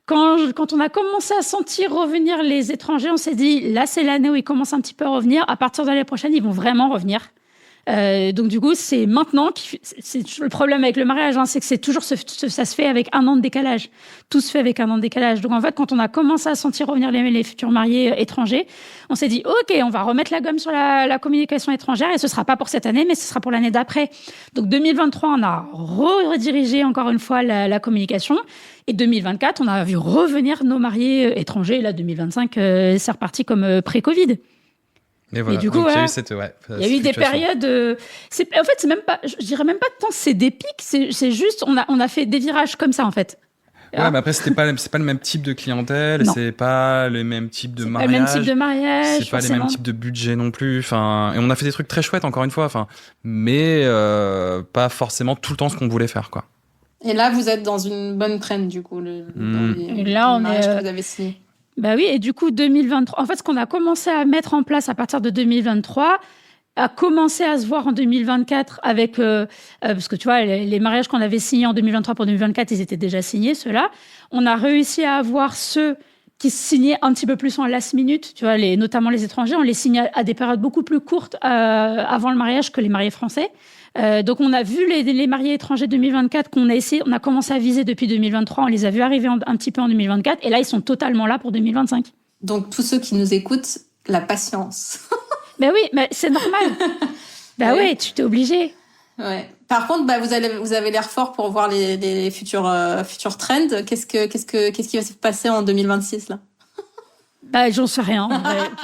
Quand on a commencé à sentir revenir les étrangers, on s'est dit, là, c'est l'année où ils commencent un petit peu à revenir. À partir de l'année prochaine, ils vont vraiment revenir. Donc du coup, c'est maintenant c'est le problème avec le mariage, c'est que c'est toujours ça se fait avec 1 an de décalage. Tout se fait avec 1 an de décalage. Donc en fait, quand on a commencé à sentir revenir les futurs mariés étrangers, on s'est dit OK, on va remettre la gomme sur la communication étrangère et ce sera pas pour cette année, mais ce sera pour l'année d'après. Donc 2023, on a redirigé encore une fois la communication. Et 2024, on a vu revenir nos mariés étrangers. Et là, 2025, c'est reparti comme pré-Covid. Et voilà. Et du coup, donc, il y a eu des périodes. En fait, c'est même pas. Je dirais même pas tant c'est des pics. C'est juste, on a fait des virages comme ça en fait. Ouais, mais après c'est pas le même type de clientèle, c'est pas le même type de mariage. Pas le même type de mariage. C'est pas les mêmes types de budget non plus. Enfin, et on a fait des trucs très chouettes encore une fois. Enfin, mais pas forcément tout le temps ce qu'on voulait faire, quoi. Et là, vous êtes dans une bonne trend du coup. Là, on est. Que vous avez signé. Oui, et du coup, 2023, en fait, ce qu'on a commencé à mettre en place à partir de 2023 a commencé à se voir en 2024 avec... parce que tu vois, les mariages qu'on avait signés en 2023 pour 2024, ils étaient déjà signés, ceux-là. On a réussi à avoir ceux qui se signaient un petit peu plus en last minute, tu vois, notamment les étrangers, on les signait à des périodes beaucoup plus courtes avant le mariage que les mariés français. Donc, on a vu les mariés étrangers 2024 on a commencé à viser depuis 2023. On les a vus arriver un petit peu en 2024. Et là, ils sont totalement là pour 2025. Donc, tous ceux qui nous écoutent, la patience. Oui, mais c'est normal. Oui, tu t'es obligé. Ouais. Par contre, vous avez l'air fort pour voir les futurs trends. Qu'est-ce qui va se passer en 2026 là? J'en sais rien.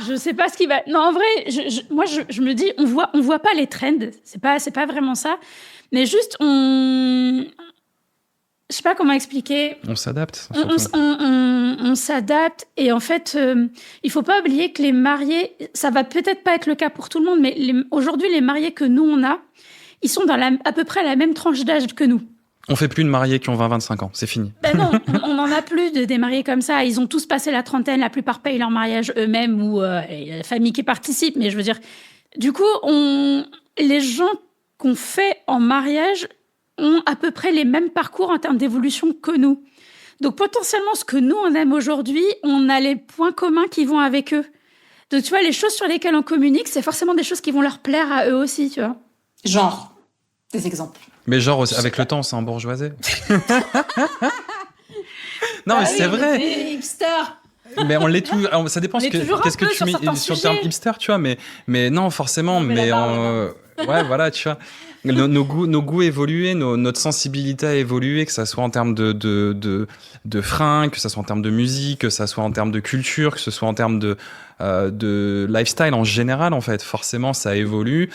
Je sais pas ce qui va. Non, en vrai, moi, je me dis, on voit pas les trends. C'est pas vraiment ça. Mais juste, je sais pas comment expliquer. On s'adapte. On s'adapte et en fait, il faut pas oublier que les mariés, ça va peut-être pas être le cas pour tout le monde, mais aujourd'hui, les mariés que nous, on a, ils sont dans à peu près la même tranche d'âge que nous. On fait plus de mariés qui ont 20-25 ans, c'est fini. Ben non, on n'en a plus des mariés comme ça. Ils ont tous passé la trentaine, la plupart payent leur mariage eux-mêmes ou il y a la famille qui participe. Mais je veux dire, du coup, les gens qu'on fait en mariage ont à peu près les mêmes parcours en termes d'évolution que nous. Donc potentiellement, ce que nous, on aime aujourd'hui, on a les points communs qui vont avec eux. Donc tu vois, les choses sur lesquelles on communique, c'est forcément des choses qui vont leur plaire à eux aussi, tu vois. Genre, des exemples. Mais genre, avec le temps, on s'est embourgeoisé. Non, mais c'est vrai. Des hipsters. Mais on l'est tout. Ça dépend qu'est-ce que tu mets sur le terme hipster, tu vois. Mais non, forcément. Mais ouais, voilà, tu vois. Nos goûts évoluent, notre sensibilité a évolué, que ça soit en termes de fringues, que ça soit en termes de musique, que ça soit en termes de culture, que ce soit en termes de lifestyle en général, en fait. Forcément, ça évolue.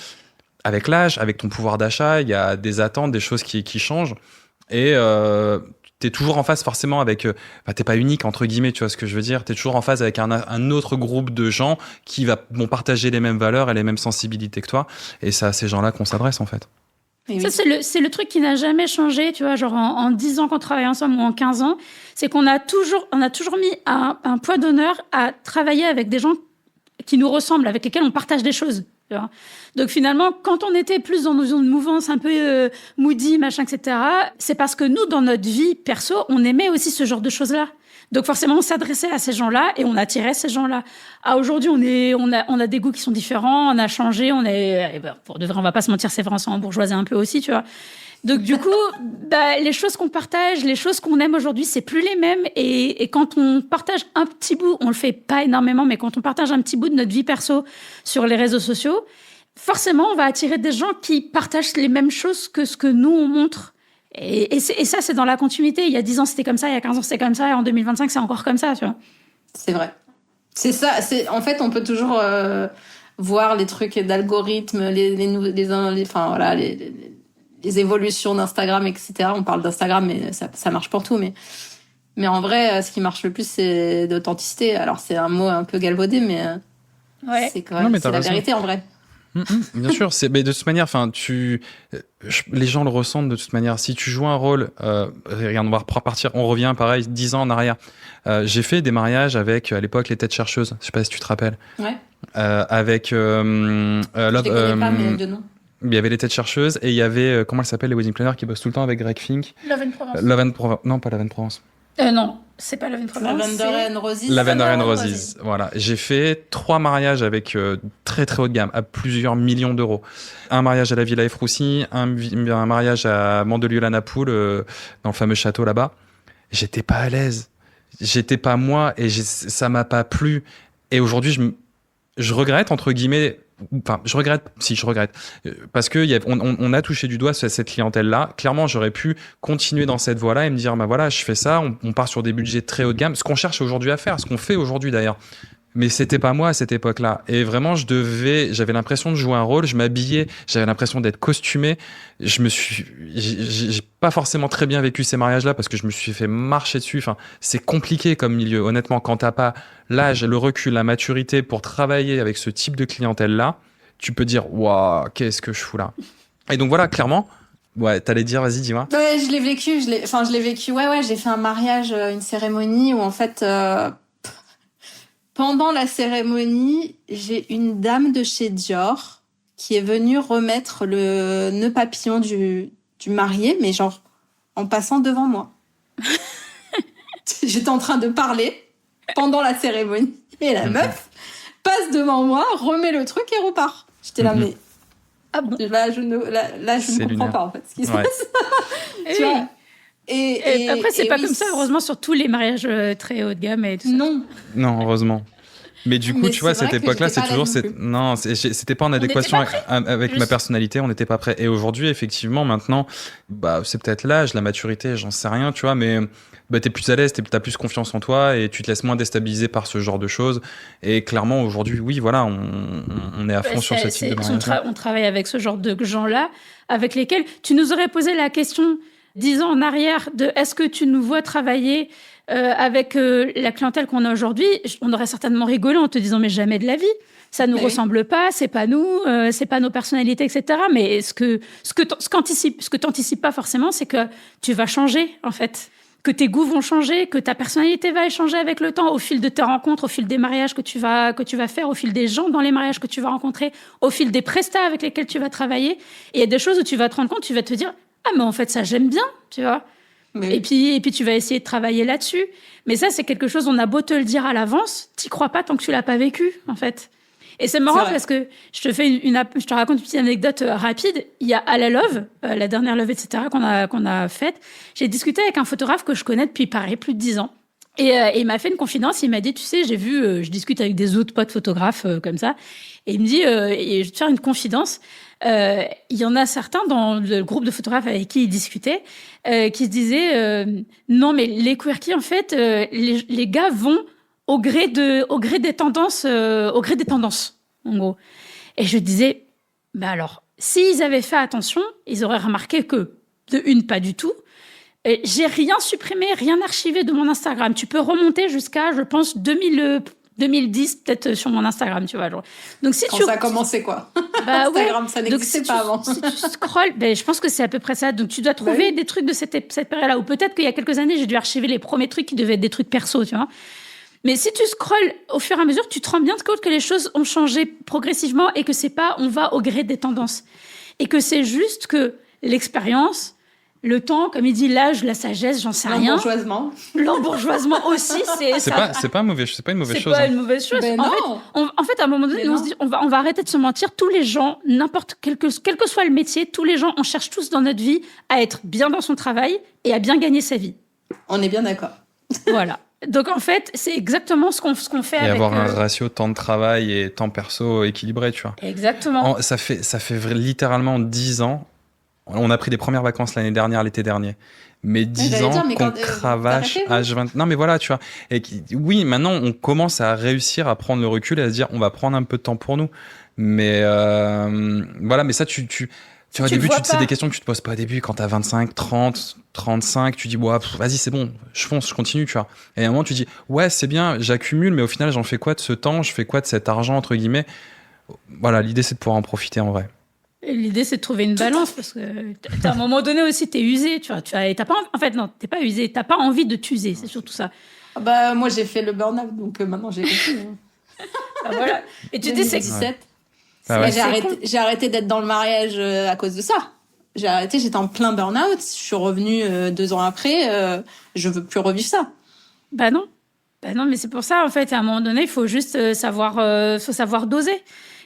Avec l'âge, avec ton pouvoir d'achat, il y a des attentes, des choses qui changent. Et t'es toujours en phase forcément avec... t'es pas unique, entre guillemets, tu vois ce que je veux dire. T'es toujours en phase avec un autre groupe de gens qui vont partager les mêmes valeurs et les mêmes sensibilités que toi. Et c'est à ces gens-là qu'on s'adresse, en fait. Oui. Ça, c'est le truc qui n'a jamais changé, tu vois, genre en 10 ans qu'on travaille ensemble ou en 15 ans. C'est qu'on a toujours mis un poids d'honneur à travailler avec des gens qui nous ressemblent, avec lesquels on partage des choses. Tu vois. Donc finalement, quand on était plus dans nos mouvances un peu moody, machin, etc., c'est parce que nous, dans notre vie perso, on aimait aussi ce genre de choses-là. Donc forcément, on s'adressait à ces gens-là et on attirait ces gens-là. Aujourd'hui, on a des goûts qui sont différents, on a changé, pour de vrai, on va pas se mentir, c'est vrai, on s'en bourgeoisait un peu aussi, tu vois. Donc du coup, les choses qu'on partage, les choses qu'on aime aujourd'hui, c'est plus les mêmes. Et quand on partage un petit bout, on le fait pas énormément, mais quand on partage un petit bout de notre vie perso sur les réseaux sociaux, forcément, on va attirer des gens qui partagent les mêmes choses que ce que nous, on montre. Et ça, c'est dans la continuité. Il y a 10 ans, c'était comme ça. Il y a 15 ans, c'était comme ça. Et en 2025, c'est encore comme ça, tu vois. C'est vrai. C'est ça. En fait, on peut toujours voir les trucs d'algorithmes, les évolutions d'Instagram, etc. On parle d'Instagram, mais ça marche pour tout. Mais en vrai, ce qui marche le plus, c'est d'authenticité. Alors, c'est un mot un peu galvaudé, mais ouais. C'est quand même la vérité, en vrai. Bien sûr, mais de toute manière, les gens le ressentent de toute manière. Si tu joues un rôle, regarde, on va repartir, on revient pareil 10 ans en arrière. J'ai fait des mariages avec à l'époque les têtes chercheuses. Je sais pas si tu te rappelles. Ouais. Avec je les connais pas, mais de nom. Il y avait les têtes chercheuses et il y avait comment elle s'appelle, les wedding planners qui bossent tout le temps avec Greg Fink. Love and Provence. Non, pas Love and Provence. Non, c'est pas Love and Provence. Lavender and Roses. Lavender and Roses. Voilà. J'ai fait 3 mariages avec très très haut de gamme, à plusieurs millions d'euros. Un mariage à la Villa Efroussi, un mariage à Mandelieu-la-Napoule, dans le fameux château là-bas. J'étais pas à l'aise. J'étais pas moi et ça m'a pas plu. Et aujourd'hui, je regrette, entre guillemets. Enfin, je regrette, parce que on a touché du doigt cette clientèle-là. Clairement, j'aurais pu continuer dans cette voie-là et me dire, voilà, je fais ça, on part sur des budgets très haut de gamme, ce qu'on cherche aujourd'hui à faire, ce qu'on fait aujourd'hui d'ailleurs. Mais c'était pas moi à cette époque-là. Et vraiment, j'avais l'impression de jouer un rôle, je m'habillais, j'avais l'impression d'être costumé. J'ai pas forcément très bien vécu ces mariages-là parce que je me suis fait marcher dessus. Enfin, c'est compliqué comme milieu. Honnêtement, quand t'as pas l'âge, le recul, la maturité pour travailler avec ce type de clientèle-là, tu peux dire, waouh, qu'est-ce que je fous là? Et donc voilà, clairement, ouais, t'allais dire, vas-y, dis-moi. Ouais, je l'ai vécu. Ouais, j'ai fait un mariage, une cérémonie où en fait, pendant la cérémonie, j'ai une dame de chez Dior qui est venue remettre le nœud papillon du marié, mais genre en passant devant moi. J'étais en train de parler pendant la cérémonie et la meuf passe devant moi, remet le truc et repart. J'étais là, mais là je ne comprends pas en fait ce qui se passe. Tu vois. Et après, c'est pas comme ça, heureusement, sur tous les mariages très haut de gamme et tout ça. Non, heureusement. Mais du coup, tu vois, cette époque-là, c'est toujours c'était pas en adéquation avec ma personnalité, on n'était pas prêt. Et aujourd'hui, effectivement, maintenant, c'est peut-être l'âge, la maturité, j'en sais rien, tu vois, mais t'es plus à l'aise, t'as plus confiance en toi et tu te laisses moins déstabiliser par ce genre de choses. Et clairement, aujourd'hui, oui, voilà, on est à fond sur ce type de mariage. On travaille avec ce genre de gens-là, avec lesquels tu nous aurais posé la question 10 ans en arrière de est-ce que tu nous vois travailler avec la clientèle qu'on a aujourd'hui, on aurait certainement rigolé en te disant mais jamais de la vie. Ça nous ressemble pas, c'est pas nous, c'est pas nos personnalités, etc. Mais ce que t'anticipes pas forcément, c'est que tu vas changer, en fait. Que tes goûts vont changer, que ta personnalité va échanger avec le temps, au fil de tes rencontres, au fil des mariages que tu vas faire, au fil des gens dans les mariages que tu vas rencontrer, au fil des prestats avec lesquels tu vas travailler. Et il y a des choses où tu vas te rendre compte, tu vas te dire, ah, mais en fait, ça, j'aime bien, tu vois. Oui. Et puis, tu vas essayer de travailler là-dessus. Mais ça, c'est quelque chose, on a beau te le dire à l'avance, t'y crois pas tant que tu l'as pas vécu, en fait. Et c'est marrant parce que je te raconte une petite anecdote rapide. Il y a à la Love, la dernière Love, etc., qu'on a faite. J'ai discuté avec un photographe que je connais depuis, pareil, plus de 10 ans. Et il m'a fait une confidence. Il m'a dit, tu sais, j'ai vu, je discute avec des autres potes photographes comme ça. Et il me dit, et je vais te faire une confidence. Il y en a certains dans le groupe de photographes avec qui il discutait qui se disaient, non, mais les quirky, en fait, les gars vont au gré des tendances, en gros. Et je disais, bah alors, s'ils avaient fait attention, ils auraient remarqué que, de une, pas du tout. Et j'ai rien supprimé, rien archivé de mon Instagram. Tu peux remonter jusqu'à, je pense, 2010, peut-être sur mon Instagram, tu vois. Genre. Donc, quand ça a commencé, quoi. Bah, Instagram, ça n'existait pas avant. Si tu scrolles, je pense que c'est à peu près ça. Donc, tu dois trouver des trucs de cette période-là. Ou peut-être qu'il y a quelques années, j'ai dû archiver les premiers trucs qui devaient être des trucs perso, tu vois. Mais si tu scrolles au fur et à mesure, tu te rends bien compte que les choses ont changé progressivement et que c'est pas on va au gré des tendances. Et que c'est juste que l'expérience, le temps, comme il dit, l'âge, la sagesse, j'en sais rien. L'embourgeoisement aussi, c'est pas une mauvaise chose. C'est pas une mauvaise chose. En fait, à un moment donné, on se dit, on va arrêter de se mentir. Tous les gens, quel que soit le métier, tous les gens, on cherche tous dans notre vie à être bien dans son travail et à bien gagner sa vie. On est bien d'accord. Voilà. Donc, en fait, c'est exactement ce qu'on fait avec... Et avoir un ratio temps de travail et temps perso équilibré, tu vois. Exactement. Ça fait littéralement 10 ans. On a pris des premières vacances l'été dernier. Mais 10 ans qu'on cravache H20... Non, mais voilà, tu vois. Et oui, maintenant, on commence à réussir à prendre le recul et à se dire, on va prendre un peu de temps pour nous. Mais voilà, mais ça, tu vois, au début, c'est des questions que tu te poses pas au début. Quand t'as 25, 30, 35, tu dis, vas-y, c'est bon, je fonce, je continue, tu vois. Et à un moment, tu dis, ouais, c'est bien, j'accumule, mais au final, j'en fais quoi de ce temps? Je fais quoi de cet argent, entre guillemets? Voilà, l'idée, c'est de pouvoir en profiter en vrai. Et l'idée, c'est de trouver une balance parce que à un moment donné aussi, t'es usé, tu vois. T'as pas, en fait, non, t'es pas usé, t'as pas envie de t'user, c'est surtout ça. Bah, moi, j'ai fait le burn-out, donc maintenant, j'ai compris. Bah, voilà. Et tu dis, c'est 2017. Ah ouais. J'ai arrêté d'être dans le mariage à cause de ça. J'étais en plein burn-out. Je suis revenue 2 ans après. Je veux plus revivre ça. Bah non, mais c'est pour ça, en fait, à un moment donné, il faut juste savoir doser.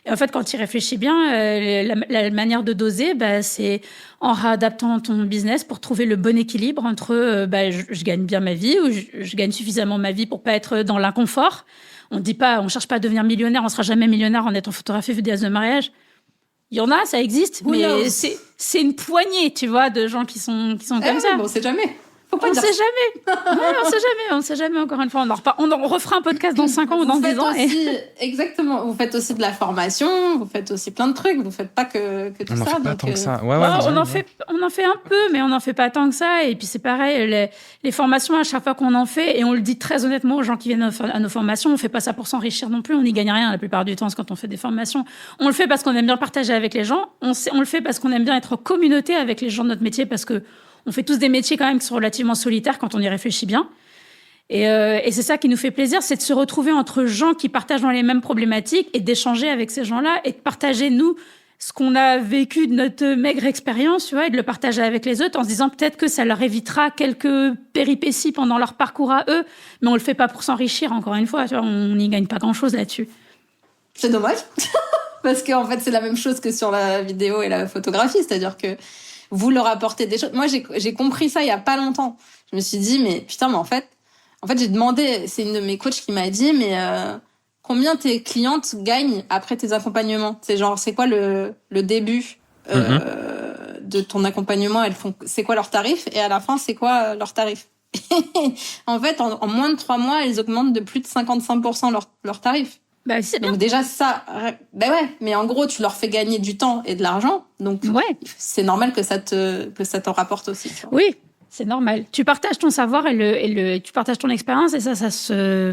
Et en fait, quand tu y réfléchis bien, la manière de doser, c'est en réadaptant ton business pour trouver le bon équilibre entre je gagne bien ma vie ou je gagne suffisamment ma vie pour pas être dans l'inconfort. On cherche pas à devenir millionnaire, on sera jamais millionnaire en étant photographe et vidéaste de mariage. Il y en a, ça existe, mais c'est une poignée, tu vois, de gens qui sont comme ça. Bon, on sait jamais. On sait jamais. On sait jamais, encore une fois. On refera un podcast dans 5 ans ou dans 10 ans. Exactement. Vous faites aussi de la formation, vous faites aussi plein de trucs. Vous faites pas que tout ça. On n'en fait pas tant que ça. On en fait un peu, mais on n'en fait pas tant que ça. Et puis c'est pareil, les formations, à chaque fois qu'on en fait, et on le dit très honnêtement aux gens qui viennent à nos formations, on fait pas ça pour s'enrichir non plus. On n'y gagne rien la plupart du temps quand on fait des formations. On le fait parce qu'on aime bien partager avec les gens. On le fait parce qu'on aime bien être en communauté avec les gens de notre métier, parce que on fait tous des métiers quand même qui sont relativement solitaires quand on y réfléchit bien. Et c'est ça qui nous fait plaisir, c'est de se retrouver entre gens qui partagent dans les mêmes problématiques et d'échanger avec ces gens-là et de partager, nous, ce qu'on a vécu de notre maigre expérience, tu vois, et de le partager avec les autres en se disant peut-être que ça leur évitera quelques péripéties pendant leur parcours à eux, mais on le fait pas pour s'enrichir, encore une fois, tu vois, on n'y gagne pas grand-chose là-dessus. C'est dommage, parce qu'en fait, c'est la même chose que sur la vidéo et la photographie, c'est-à-dire que vous leur apportez des choses. Moi, j'ai compris ça il y a pas longtemps. Je me suis dit, mais putain, mais en fait, j'ai demandé, c'est une de mes coachs qui m'a dit, mais combien tes clientes gagnent après tes accompagnements? C'est genre, c'est quoi le début de ton accompagnement? C'est quoi leur tarif? Et à la fin, c'est quoi leur tarif? En fait, en moins de 3 mois, elles augmentent de plus de 55% leur tarif. Bah, c'est bien. Donc déjà ça, ben ouais, mais en gros tu leur fais gagner du temps et de l'argent, donc c'est normal que ça t'en rapporte aussi. Tu vois. Oui, c'est normal. Tu partages ton savoir et tu partages ton expérience et ça se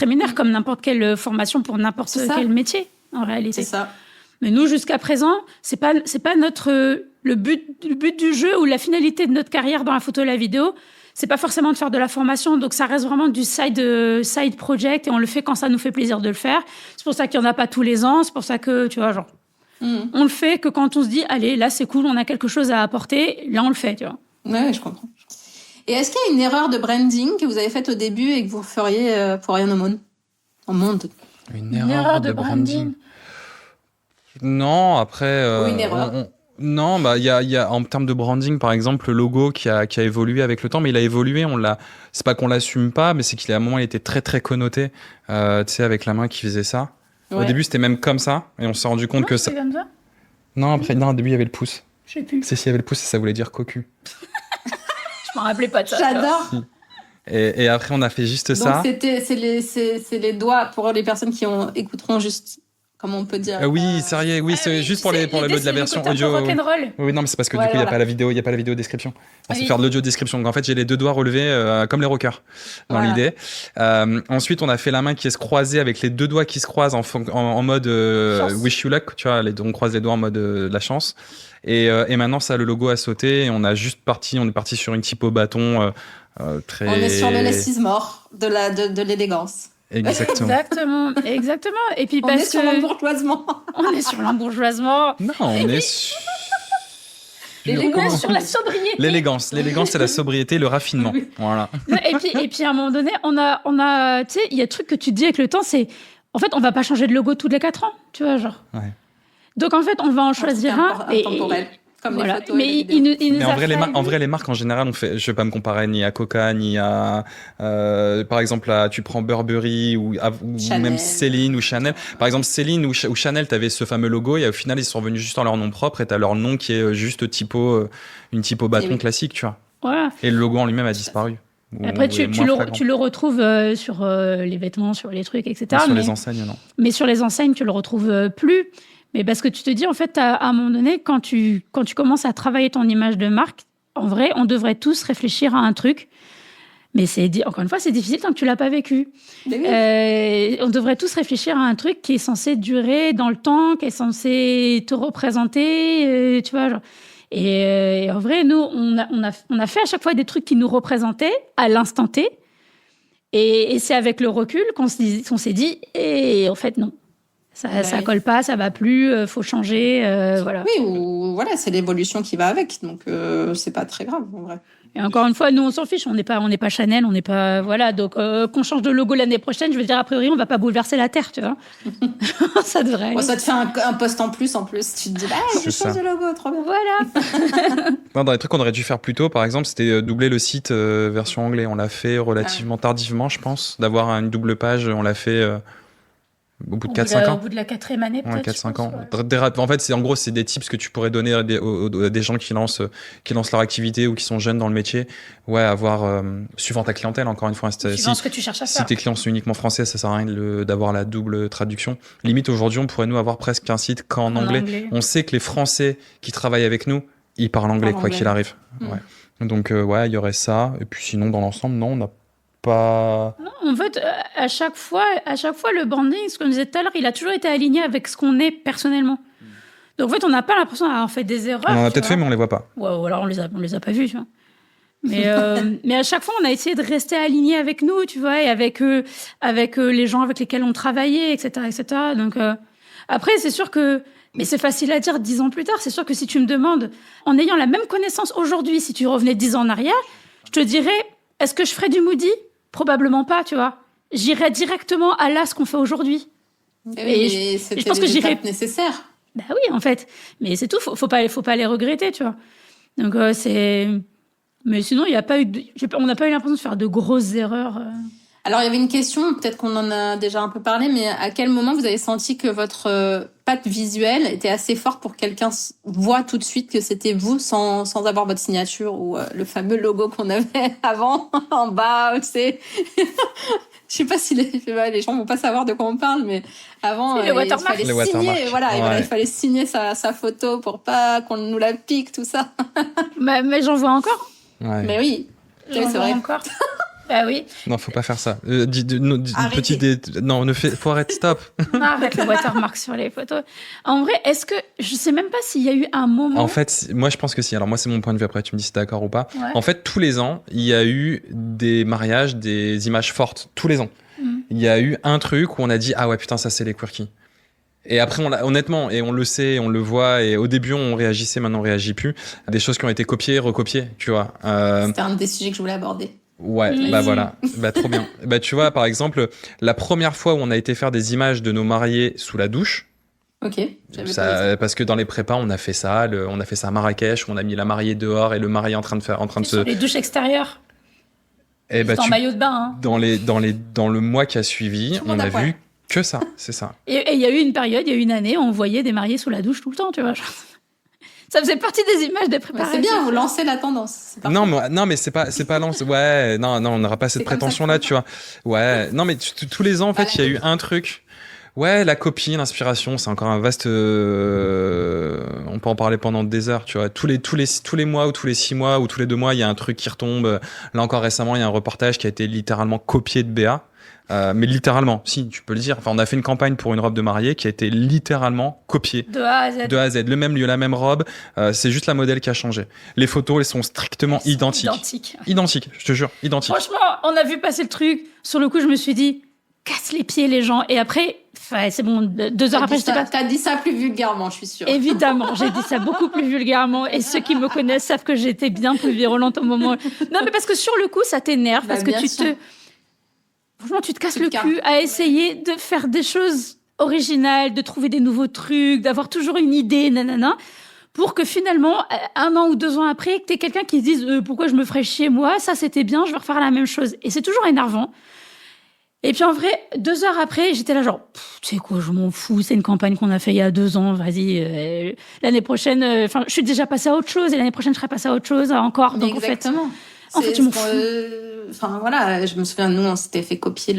rémunère comme n'importe quelle formation pour n'importe quel métier en réalité. C'est ça. Mais nous jusqu'à présent, c'est pas le but du jeu ou la finalité de notre carrière dans la photo et la vidéo. C'est pas forcément de faire de la formation, donc ça reste vraiment du side project et on le fait quand ça nous fait plaisir de le faire. C'est pour ça qu'il y en a pas tous les ans, c'est pour ça que, tu vois, genre, on le fait que quand on se dit, allez, là c'est cool, on a quelque chose à apporter, là on le fait, tu vois. Ouais, je comprends. Et est-ce qu'il y a une erreur de branding que vous avez faite au début et que vous feriez pour rien au monde? Une erreur de branding. Non, après... Ou une erreur. Non, bah il y a en termes de branding par exemple le logo qui a évolué avec le temps, mais il a évolué. C'est pas qu'on l'assume pas, mais c'est qu'à un moment il était très très connoté. Tu sais, avec la main qui faisait ça. Ouais. Au début c'était même comme ça, et on s'est rendu compte que ça. C'est comme ça. Non, au début il y avait le pouce. Je sais plus. S'il y avait le pouce, ça voulait dire cocu. Je m'en rappelais pas de ça. J'adore. Et après on a fait juste ça. Donc c'est les doigts pour les personnes qui écouteront juste. Comment on peut dire oui, sérieux, oui, c'est juste pour le mot de la version audio. Oui, non, mais c'est parce que du coup, il n'y a pas la vidéo description. On sait faire de l'audio description. Donc en fait, j'ai les deux doigts relevés comme les rockers dans l'idée. Ensuite, on a fait la main qui est croisée avec les deux doigts qui se croisent en mode wish you luck, tu vois, on croise les doigts en mode la chance. Et maintenant, ça, le logo a sauté et on est parti sur une typo bâton très. On est sur le less is more de l'élégance. Exactement. Et puis on est sur l'embourgeoisement. On est sur l'embourgeoisement. Non, on est sur... L'élégance sur la sobriété. L'élégance, c'est la sobriété, le raffinement. Voilà. Et puis à un moment donné, on a, tu sais, il y a des trucs que tu te dis avec le temps, c'est, en fait, on va pas changer de logo tous les 4 ans, tu vois, genre. Ouais. Donc en fait, on va en choisir un. Intemporel. Comme les photos mais en vrai, les marques en général, je vais pas me comparer ni à Coca, ni à, par exemple, tu prends Burberry ou même Céline ou Chanel. Par exemple, Céline ou Chanel, t'avais ce fameux logo et au final, ils sont revenus juste en leur nom propre et t'as leur nom qui est juste une typo bâton classique, tu vois. Voilà. Et le logo en lui-même a disparu. Après, tu le retrouves sur les vêtements, sur les trucs, etc. Sur les enseignes, non. Mais sur les enseignes, tu le retrouves plus. Mais parce que tu te dis, en fait, à un moment donné, quand tu commences à travailler ton image de marque, en vrai, on devrait tous réfléchir à un truc. Mais encore une fois, c'est difficile tant que tu l'as pas vécu. On devrait tous réfléchir à un truc qui est censé durer dans le temps, qui est censé te représenter, tu vois. Genre. Et en vrai, nous, on a fait à chaque fois des trucs qui nous représentaient à l'instant T. Et c'est avec le recul qu'on s'est dit, et en fait, non. Ça colle pas, ça va plus, faut changer, voilà. Oui, ou voilà, c'est l'évolution qui va avec, donc c'est pas très grave en vrai. Et encore une fois, nous on s'en fiche, on n'est pas Chanel, on n'est pas voilà, donc qu'on change de logo l'année prochaine, je veux dire a priori on va pas bouleverser la terre, tu vois. Ça devrait. Bon, ça te fait un post en plus, tu te dis je change de logo, trop bien. Voilà. Non, dans les trucs qu'on aurait dû faire plus tôt, par exemple, c'était doubler le site version anglais. On l'a fait relativement tardivement, je pense, d'avoir une double page, on l'a fait. Au bout de 4-5 ans. Au bout de la 4e année, peut-être. 4-5 ans. Ouais. En fait, c'est des tips que tu pourrais donner à des gens qui lancent leur activité ou qui sont jeunes dans le métier. Ouais, suivant ta clientèle, encore une fois. Suivant ce que tu cherches à faire. Si tes clients sont uniquement français, ça sert à rien d'avoir la double traduction. Limite, aujourd'hui, on pourrait avoir presque un site qu'en anglais. On sait que les Français qui travaillent avec nous, ils parlent anglais, quoi qu'il arrive. Ouais. Donc, il y aurait ça. Et puis sinon, dans l'ensemble, non, on n'a pas... Non, en fait, à chaque fois, le branding, ce qu'on disait tout à l'heure, il a toujours été aligné avec ce qu'on est personnellement. Donc, en fait, on n'a pas l'impression d'avoir fait des erreurs. On en a peut-être fait, mais on les voit pas. Ouais, ou alors on les a pas vus, tu vois. Mais à chaque fois, on a essayé de rester aligné avec nous, tu vois, et avec les gens avec lesquels on travaillait, etc., etc. Donc, après, c'est sûr que... Mais c'est facile à dire 10 ans plus tard. C'est sûr que si tu me demandes, en ayant la même connaissance aujourd'hui, si tu revenais 10 ans en arrière, je te dirais, est-ce que je ferais du Moody ? Probablement pas, tu vois. J'irais directement à là ce qu'on fait aujourd'hui. Et je pense que j'irais nécessaire. Bah oui, en fait. Mais c'est tout. Faut pas les regretter, tu vois. Donc c'est. Mais sinon, il y a pas eu. On n'a pas eu l'impression de faire de grosses erreurs. Alors, il y avait une question, peut-être qu'on en a déjà un peu parlé, mais à quel moment vous avez senti que votre patte visuelle était assez forte pour que quelqu'un voit tout de suite que c'était vous sans avoir votre signature ou le fameux logo qu'on avait avant en bas, tu sais. Je sais pas si les gens vont pas savoir de quoi on parle, mais avant, il fallait signer, il fallait signer sa photo pour pas qu'on nous la pique, tout ça. Mais j'en vois encore. Ouais. Mais oui, c'est vrai. Encore. Bah oui. Non, faut pas faire ça. Faut arrêter, stop. Non, arrête le watermark sur les photos. En vrai, est-ce que, je sais même pas s'il y a eu un moment. En fait, moi je pense que si. Alors moi c'est mon point de vue, après tu me dis si t'es d'accord ou pas. Ouais. En fait, tous les ans, il y a eu des mariages, des images fortes. Tous les ans. Il y a eu un truc où on a dit, ah ouais, putain, ça c'est les quirky. Et après, honnêtement, et on le sait, on le voit, et au début on réagissait, maintenant on réagit plus. Des choses qui ont été copiées, recopiées, tu vois. C'était un des sujets que je voulais aborder. Ouais, bah voilà, bah trop bien. Bah tu vois, par exemple, la première fois où on a été faire des images de nos mariés sous la douche. Ok. Parce que dans les prépas, on a fait ça. On a fait ça à Marrakech, où on a mis la mariée dehors et le marié en train de se. Sur les douches extérieures. Et bah, en maillot de bain. Hein. Dans le mois qui a suivi, on a vu que ça, c'est ça. Et il y a eu une période, il y a eu une année, on voyait des mariés sous la douche tout le temps, tu vois. Ça faisait partie des images des préparations. C'est bien, vous lancez la tendance. Non, mais c'est pas lancé. Ouais, non, on n'aura pas cette prétention-là, tu vois. Ouais, non, mais tous les ans, en fait, il y a eu un truc. Ouais, la copie, l'inspiration, c'est encore un vaste. On peut en parler pendant des heures, tu vois. Tous les mois ou tous les 6 mois ou tous les 2 mois, il y a un truc qui retombe. Là encore récemment, il y a un reportage qui a été littéralement copié de Béa. Mais littéralement, si, tu peux le dire. Enfin, on a fait une campagne pour une robe de mariée qui a été littéralement copiée. De A à Z. De A à Z. Le même lieu, la même robe. C'est juste la modèle qui a changé. Les photos, elles sont strictement identiques. Identiques, je te jure, identiques. Franchement, on a vu passer le truc. Sur le coup, je me suis dit, casse les pieds, les gens. Et après, c'est bon, 2 heures après, je sais pas. T'as dit ça plus vulgairement, je suis sûre. Évidemment, j'ai dit ça beaucoup plus vulgairement. Et ceux qui me connaissent savent que j'étais bien plus virulente au moment. Non, mais parce que sur le coup, ça t'énerve. Parce que franchement, tu te casses le cul à essayer de faire des choses originales, de trouver des nouveaux trucs, d'avoir toujours une idée, nanana, pour que finalement, 1 an ou 2 ans après, que t'aies quelqu'un qui se dise pourquoi je me ferais chier, moi, ça c'était bien, je vais refaire la même chose. Et c'est toujours énervant. Et puis en vrai, 2 heures après, j'étais là genre, tu sais quoi, je m'en fous, c'est une campagne qu'on a fait il y a 2 ans, vas-y, l'année prochaine, je suis déjà passée à autre chose, et l'année prochaine, je serai passée à autre chose encore. Donc exactement. En fait, je m'en fous. Enfin voilà, je me souviens, nous on s'était fait copier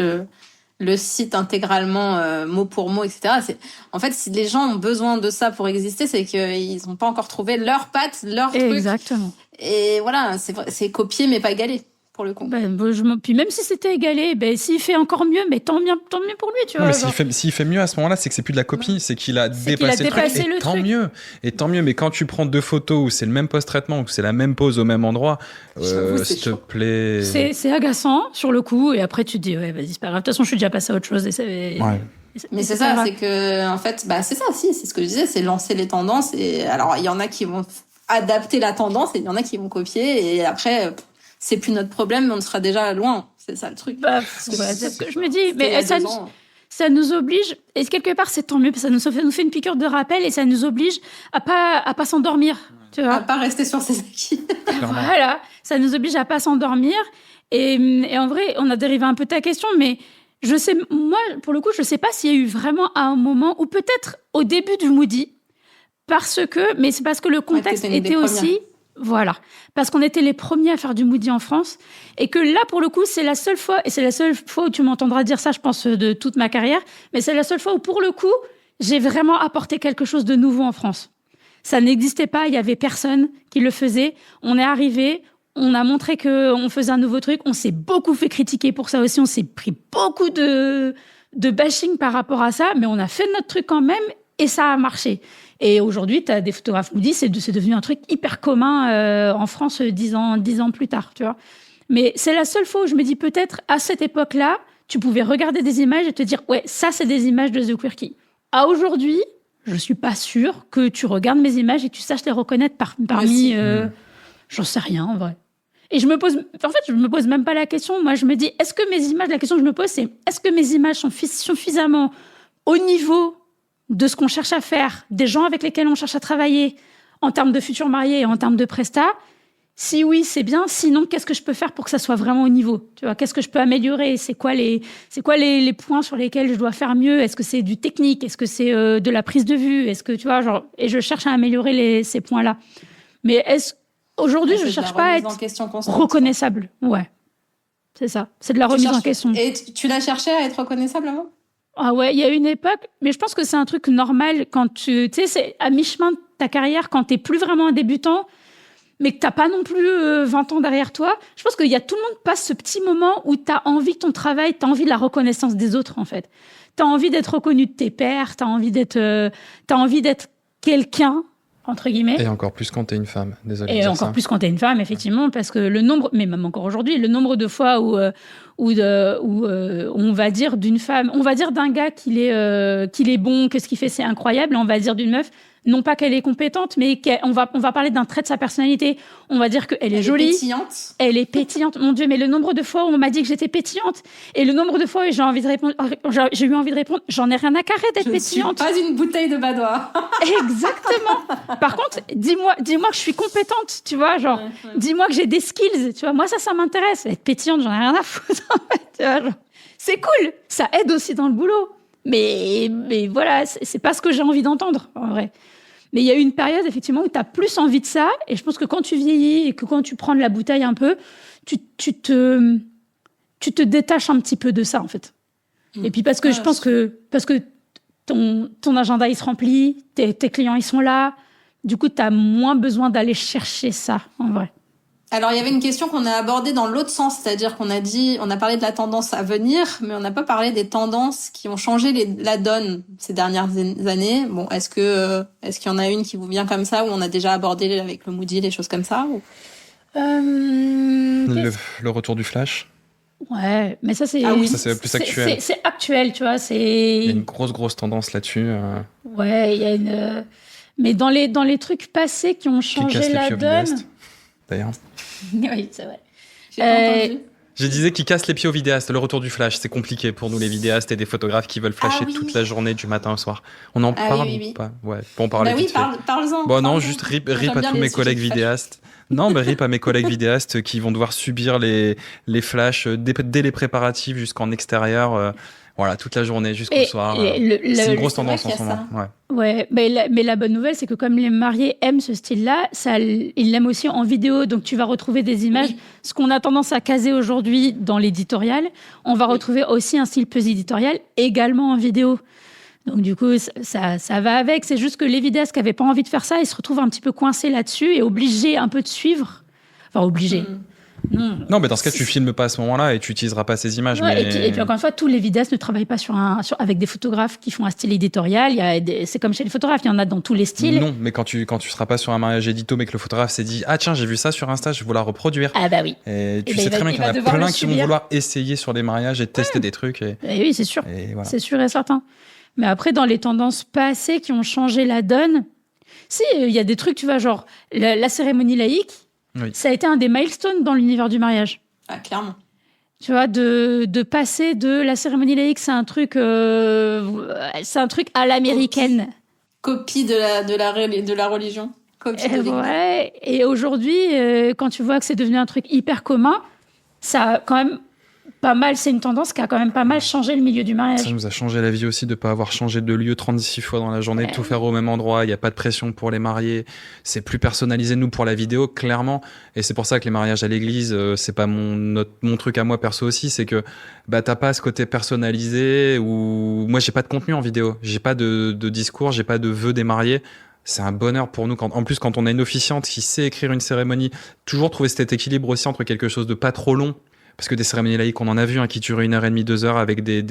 le site intégralement mot pour mot, etc. En fait, si les gens ont besoin de ça pour exister, c'est qu'ils n'ont pas encore trouvé leur patte, leur truc. Exactement. Et voilà, c'est copié mais pas égalé pour le coup. Puis même si c'était égalé, s'il fait encore mieux, mais tant mieux pour lui, tu vois. Mais s'il fait mieux à ce moment-là, c'est que c'est plus de la copie, c'est qu'il a dépassé le truc. Et tant mieux. Et tant mieux. Mais quand tu prends 2 photos où c'est le même post-traitement, où c'est la même pose au même endroit, s'il te plaît. C'est agaçant sur le coup. Et après, tu te dis, ouais, vas-y, c'est pas grave. De toute façon, je suis déjà passée à autre chose. Mais c'est ça, c'est que, en fait, c'est ça, c'est ce que je disais, c'est lancer les tendances. Et alors, il y en a qui vont adapter la tendance et il y en a qui vont copier. Et après, c'est plus notre problème, mais on sera déjà loin. C'est ça le truc. C'est ce que je me dis. Mais ça nous oblige, et quelque part c'est tant mieux, parce que ça nous fait une piqûre de rappel et ça nous oblige à pas s'endormir. Tu vois. À pas rester sur ses acquis. Voilà, ça nous oblige à pas s'endormir. Et en vrai, on a dérivé un peu de ta question, mais je sais, moi, pour le coup, je sais pas s'il y a eu vraiment un moment, ou peut-être au début du Moody, mais c'est parce que le contexte était aussi... Voilà, parce qu'on était les premiers à faire du Moody en France et que là, pour le coup, c'est la seule fois, et c'est la seule fois où tu m'entendras dire ça, je pense, de toute ma carrière, mais c'est la seule fois où, pour le coup, j'ai vraiment apporté quelque chose de nouveau en France. Ça n'existait pas, il y avait personne qui le faisait. On est arrivé, on a montré qu'on faisait un nouveau truc, on s'est beaucoup fait critiquer pour ça aussi, on s'est pris beaucoup de bashing par rapport à ça, mais on a fait notre truc quand même et ça a marché. Et aujourd'hui, tu as des photographes Moody, c'est devenu un truc hyper commun en France 10 ans plus tard, tu vois. Mais c'est la seule fois où je me dis peut-être, à cette époque-là, tu pouvais regarder des images et te dire, ouais, ça, c'est des images de The Quirky. À aujourd'hui, je suis pas sûre que tu regardes mes images et que tu saches les reconnaître parmi... J'en sais rien, en vrai. Et je me pose même pas la question. Moi, je me dis, est-ce que mes images, la question que je me pose, c'est, est-ce que mes images sont suffisamment au niveau de ce qu'on cherche à faire, des gens avec lesquels on cherche à travailler, en termes de futurs mariés et en termes de prestats, Si oui, c'est bien. Sinon, qu'est-ce que je peux faire pour que ça soit vraiment au niveau? Tu vois, qu'est-ce que je peux améliorer? C'est quoi les points sur lesquels je dois faire mieux? Est-ce que c'est du technique? Est-ce que c'est de la prise de vue? Est-ce que tu vois, genre, et je cherche à améliorer ces points-là. Mais aujourd'hui, je cherche pas à être reconnaissable. Ouais, c'est ça. C'est de la remise en question. Et tu l'as cherché à être reconnaissable avant? Ah ouais, il y a une époque, mais je pense que c'est un truc normal quand tu sais, c'est à mi-chemin de ta carrière, quand t'es plus vraiment un débutant, mais que t'as pas non plus 20 ans derrière toi. Je pense qu'il y a tout le monde passe ce petit moment où t'as envie de ton travail, t'as envie de la reconnaissance des autres, en fait. T'as envie d'être reconnu de tes pairs, t'as envie d'être quelqu'un, entre guillemets. Et encore plus quand t'es une femme, désolé. Et encore plus quand t'es une femme, effectivement, parce que le nombre, mais même encore aujourd'hui, le nombre de fois où on va dire d'une femme, on va dire d'un gars qu'il est bon, que ce qu'il fait c'est incroyable, et on va dire d'une meuf, non pas qu'elle est compétente, mais on va parler d'un trait de sa personnalité. On va dire qu'elle est jolie. Elle est pétillante. Mon Dieu, mais le nombre de fois où on m'a dit que j'étais pétillante, et le nombre de fois où j'ai eu envie de répondre, j'en ai rien à carrer d'être pétillante. Je ne suis pas une bouteille de badois. Exactement. Par contre, dis-moi que je suis compétente, tu vois, genre, dis-moi que j'ai des skills, tu vois. Moi, ça m'intéresse. Être pétillante, j'en ai rien à foutre, en fait, tu vois, genre. C'est cool. Ça aide aussi dans le boulot. Mais voilà, c'est pas ce que j'ai envie d'entendre, en vrai. Mais il y a eu une période, effectivement, où tu as plus envie de ça. Et je pense que quand tu vieillis et que quand tu prends de la bouteille un peu, tu te détaches un petit peu de ça, en fait. Et puis parce que je pense que ton agenda, il se remplit, tes clients, ils sont là. Du coup, tu as moins besoin d'aller chercher ça, en vrai. Alors, il y avait une question qu'on a abordée dans l'autre sens, c'est-à-dire on a parlé de la tendance à venir, mais on n'a pas parlé des tendances qui ont changé la donne ces dernières années. Bon, est-ce qu'il y en a une qui vous vient comme ça, ou on a déjà abordé avec le Moody, les choses comme ça, ou... Le retour du flash. Ouais, mais ça c'est... Ah oui, ça c'est plus actuel. C'est actuel, tu vois, c'est... Il y a une grosse tendance là-dessus. Ouais, il y a une... Mais dans les trucs passés qui ont changé la donne... D'ailleurs. Oui, c'est vrai. J'ai pas entendu. Je disais qu'il casse les pieds aux vidéastes. Le retour du flash, c'est compliqué pour nous les vidéastes et des photographes qui veulent flasher toute la journée du matin au soir. On en parle ou pas? Ouais, pour en parler vite fait. Parle-en. Bon, non, juste rip à tous mes collègues vidéastes. Non, mais rip à mes collègues vidéastes qui vont devoir subir les flashs dès les préparatifs jusqu'en extérieur. Voilà, toute la journée jusqu'au soir. C'est une grosse tendance en ce moment. Ouais, mais la bonne nouvelle, c'est que comme les mariés aiment ce style-là, ils l'aiment aussi en vidéo. Donc, tu vas retrouver des images. Oui. Ce qu'on a tendance à caser aujourd'hui dans l'éditorial, on va retrouver aussi un style plus éditorial également en vidéo. Donc, du coup, ça va avec. C'est juste que les vidéastes qui n'avaient pas envie de faire ça, ils se retrouvent un petit peu coincés là-dessus et obligés un peu de suivre. Enfin, obligés. Non, mais dans ce cas, tu filmes pas à ce moment-là et tu utiliseras pas ces images. Ouais, et puis encore une fois, tous les vidéastes ne travaillent pas avec des photographes qui font un style éditorial. C'est comme chez les photographes, il y en a dans tous les styles. Non, mais quand tu seras pas sur un mariage édito, mais que le photographe s'est dit ah tiens, j'ai vu ça sur Insta, je vais la reproduire. Ah bah oui. Et tu sais très bien qu'il y en a plein qui vont vouloir essayer sur les mariages et tester des trucs. Et oui, c'est sûr. Voilà. C'est sûr et certain. Mais après, dans les tendances passées qui ont changé la donne, si il y a des trucs, tu vois, genre la cérémonie laïque. Oui. Ça a été un des milestones dans l'univers du mariage. Ah, clairement. Tu vois, de passer de la cérémonie laïque, c'est un truc à l'américaine. Copie de la religion. Copie de ouais. Et aujourd'hui, quand tu vois que c'est devenu un truc hyper commun, ça a quand même pas mal, c'est une tendance qui a quand même pas mal changé le milieu du mariage. Ça nous a changé la vie aussi de ne pas avoir changé de lieu 36 fois dans la journée, de tout faire au même endroit, il n'y a pas de pression pour les mariés, c'est plus personnalisé nous pour la vidéo, clairement, et c'est pour ça que les mariages à l'église, c'est pas mon truc à moi perso aussi, c'est que t'as pas ce côté personnalisé, où moi j'ai pas de contenu en vidéo, j'ai pas de discours, j'ai pas de vœux des mariés. C'est un bonheur pour nous, en plus quand on a une officiante qui sait écrire une cérémonie, toujours trouver cet équilibre aussi entre quelque chose de pas trop long. Parce que des cérémonies laïques, on en a vu, qui durent 1h30, 2 heures avec des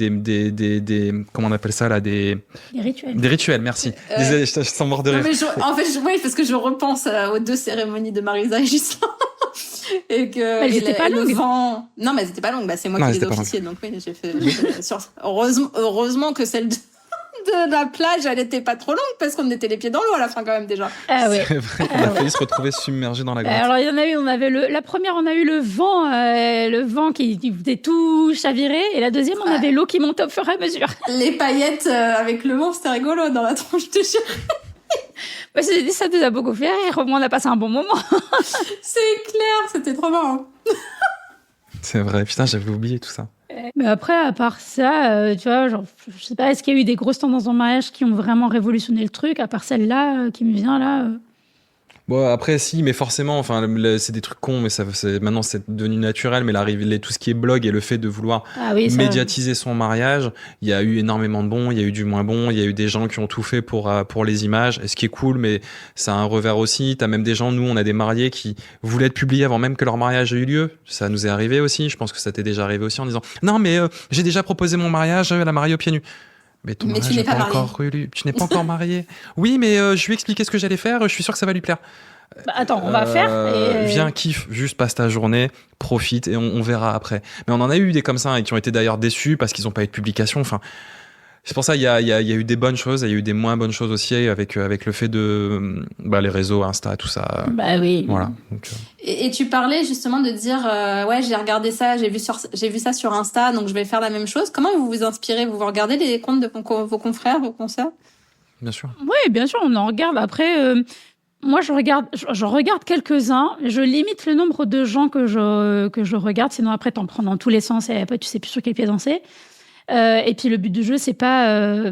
comment on appelle ça là, des rituels. Des rituels, merci. Je sens mort de rire. En fait, oui, parce que je repense aux 2 cérémonies de Marisa et Gislain. Et que elles étaient pas longues. Non, mais elles étaient pas longues. C'est moi qui les ai officiées, donc oui, j'ai fait. Heureusement que celle de la plage, elle était pas trop longue parce qu'on était les pieds dans l'eau à la fin quand même déjà. Ah oui. C'est vrai qu'on a failli se retrouver submergé dans la grotte. Alors il y en a eu, la première on a eu le vent qui faisait tout chavirer, et la deuxième on avait l'eau qui montait au fur et à mesure. Les paillettes avec le vent, c'était rigolo dans la tronche de Chérie. Ouais, ça nous a beaucoup fait rire. Au moins, on a passé un bon moment. C'est clair, c'était trop marrant. C'est vrai, putain, j'avais oublié tout ça. Mais après, à part ça, tu vois, genre, je sais pas, est-ce qu'il y a eu des grosses tendances dans le mariage qui ont vraiment révolutionné le truc, à part celle-là qui me vient là Bon, après, si, mais forcément, enfin, c'est des trucs cons, mais maintenant, c'est devenu naturel, mais tout ce qui est blog et le fait de vouloir médiatiser son mariage, il y a eu énormément de bons, il y a eu du moins bon, il y a eu des gens qui ont tout fait pour les images, et ce qui est cool, mais ça a un revers aussi. T'as même des gens, nous, on a des mariés qui voulaient être publiés avant même que leur mariage ait eu lieu. Ça nous est arrivé aussi. Je pense que ça t'est déjà arrivé aussi en disant, non, mais j'ai déjà proposé mon mariage à la mariée aux pieds nus. Mais ton mariage n'est pas encore relu. Tu n'es pas encore marié. Oui, mais je lui ai expliqué ce que j'allais faire. Je suis sûr que ça va lui plaire. Bah, attends, on va faire. Viens, kiffe, juste passe ta journée, profite et on verra après. Mais on en a eu des comme ça et qui ont été d'ailleurs déçus parce qu'ils n'ont pas eu de publication. Enfin, c'est pour ça il y a eu des bonnes choses, il y a eu des moins bonnes choses aussi avec le fait de les réseaux, Insta, tout ça. Bah oui. Voilà. Donc, Et tu parlais justement de dire ouais, j'ai regardé ça, j'ai vu ça sur Insta, donc je vais faire la même chose. Comment vous vous inspirez? Vous regardez les comptes de vos confrères, vos consoeurs? Bien sûr. Oui, bien sûr, on en regarde. Après, moi, je regarde quelques-uns. Je limite le nombre de gens que je regarde, sinon après, t'en prends dans tous les sens et après, tu sais plus sur quel pied danser. Et puis, le but du jeu, c'est pas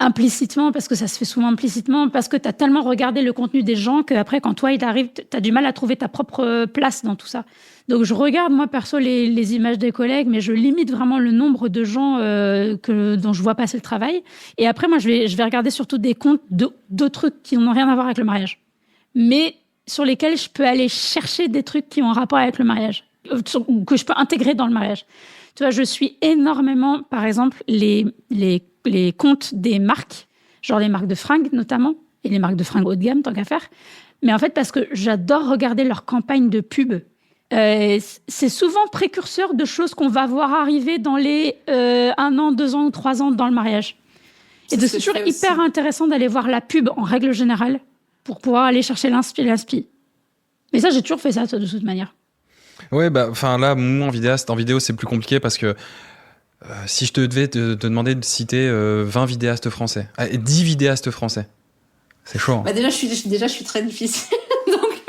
implicitement, parce que ça se fait souvent implicitement, parce que t'as tellement regardé le contenu des gens qu'après, quand toi, il arrive, t'as du mal à trouver ta propre place dans tout ça. Donc, je regarde, moi, perso, les images des collègues, mais je limite vraiment le nombre de gens dont je vois passer le travail. Et après, moi, je vais regarder surtout des comptes d'autres trucs qui n'ont rien à voir avec le mariage, mais sur lesquels je peux aller chercher des trucs qui ont un rapport avec le mariage, ou que je peux intégrer dans le mariage. Tu vois, je suis énormément, par exemple, les comptes des marques, genre les marques de fringues notamment, et les marques de fringues haut de gamme, tant qu'à faire. Mais en fait, parce que j'adore regarder leurs campagnes de pub. C'est souvent précurseur de choses qu'on va voir arriver dans les 1 an, 2 ans ou 3 ans dans le mariage. Et c'est toujours hyper intéressant d'aller voir la pub en règle générale pour pouvoir aller chercher l'inspi. Mais ça, j'ai toujours fait ça de toute manière. Ouais, enfin là, moi en vidéo, c'est plus compliqué parce que si je te devais te demander de citer 20 vidéastes français, 10 vidéastes français, c'est chaud. Hein. Bah déjà, je suis très difficile. Donc,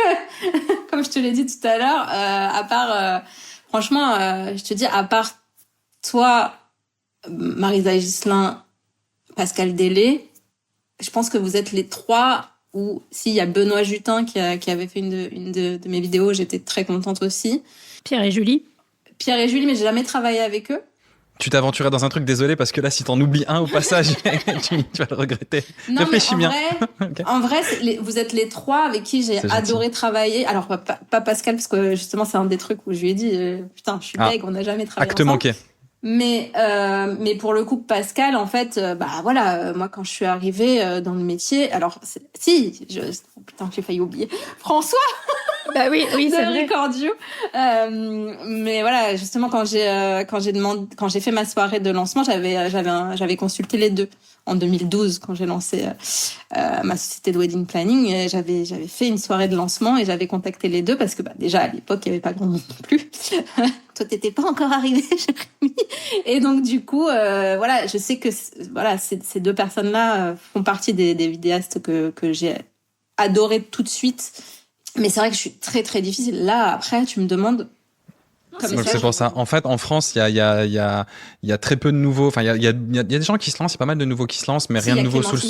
comme je te l'ai dit tout à l'heure, à part, franchement, je te dis, à part toi, Marisa Ghislain, Pascal Délé, je pense que vous êtes les 3. Ou s'il y a Benoît Jutin qui avait fait une de mes vidéos, j'étais très contente aussi. Pierre et Julie, mais j'ai jamais travaillé avec eux. Tu t'es aventuré dans un truc, désolé, parce que là, si t'en oublies un au passage, tu vas le regretter. Non, réfléchis bien. Okay. En vrai, vous êtes les 3 avec qui j'ai adoré travailler. Alors, pas Pascal, parce que justement, c'est un des trucs où je lui ai dit, putain, je suis bègue, on n'a jamais travaillé ensemble. Manqué. Mais pour le coup, Pascal, en fait, moi, quand je suis arrivée dans le métier, alors, putain, j'ai failli oublier. François! Bah oui, c'est vrai. Ricordio. Mais voilà, justement, quand j'ai fait ma soirée de lancement, j'avais consulté les deux. En 2012, quand j'ai lancé ma société de wedding planning, j'avais fait une soirée de lancement et j'avais contacté les deux parce que déjà à l'époque il y avait pas grand monde non plus. Toi t'étais pas encore arrivé, Jérémy. Et donc du coup, je sais que ces deux personnes-là font partie des vidéastes que j'ai adoré tout de suite. Mais c'est vrai que je suis très très difficile. Là après, tu me demandes. Donc c'est pour ça. En fait, en France, il y a très peu de nouveaux. Enfin, il y a des gens qui se lancent, il y a pas mal de nouveaux qui se lancent, mais rien de nouveau sous le.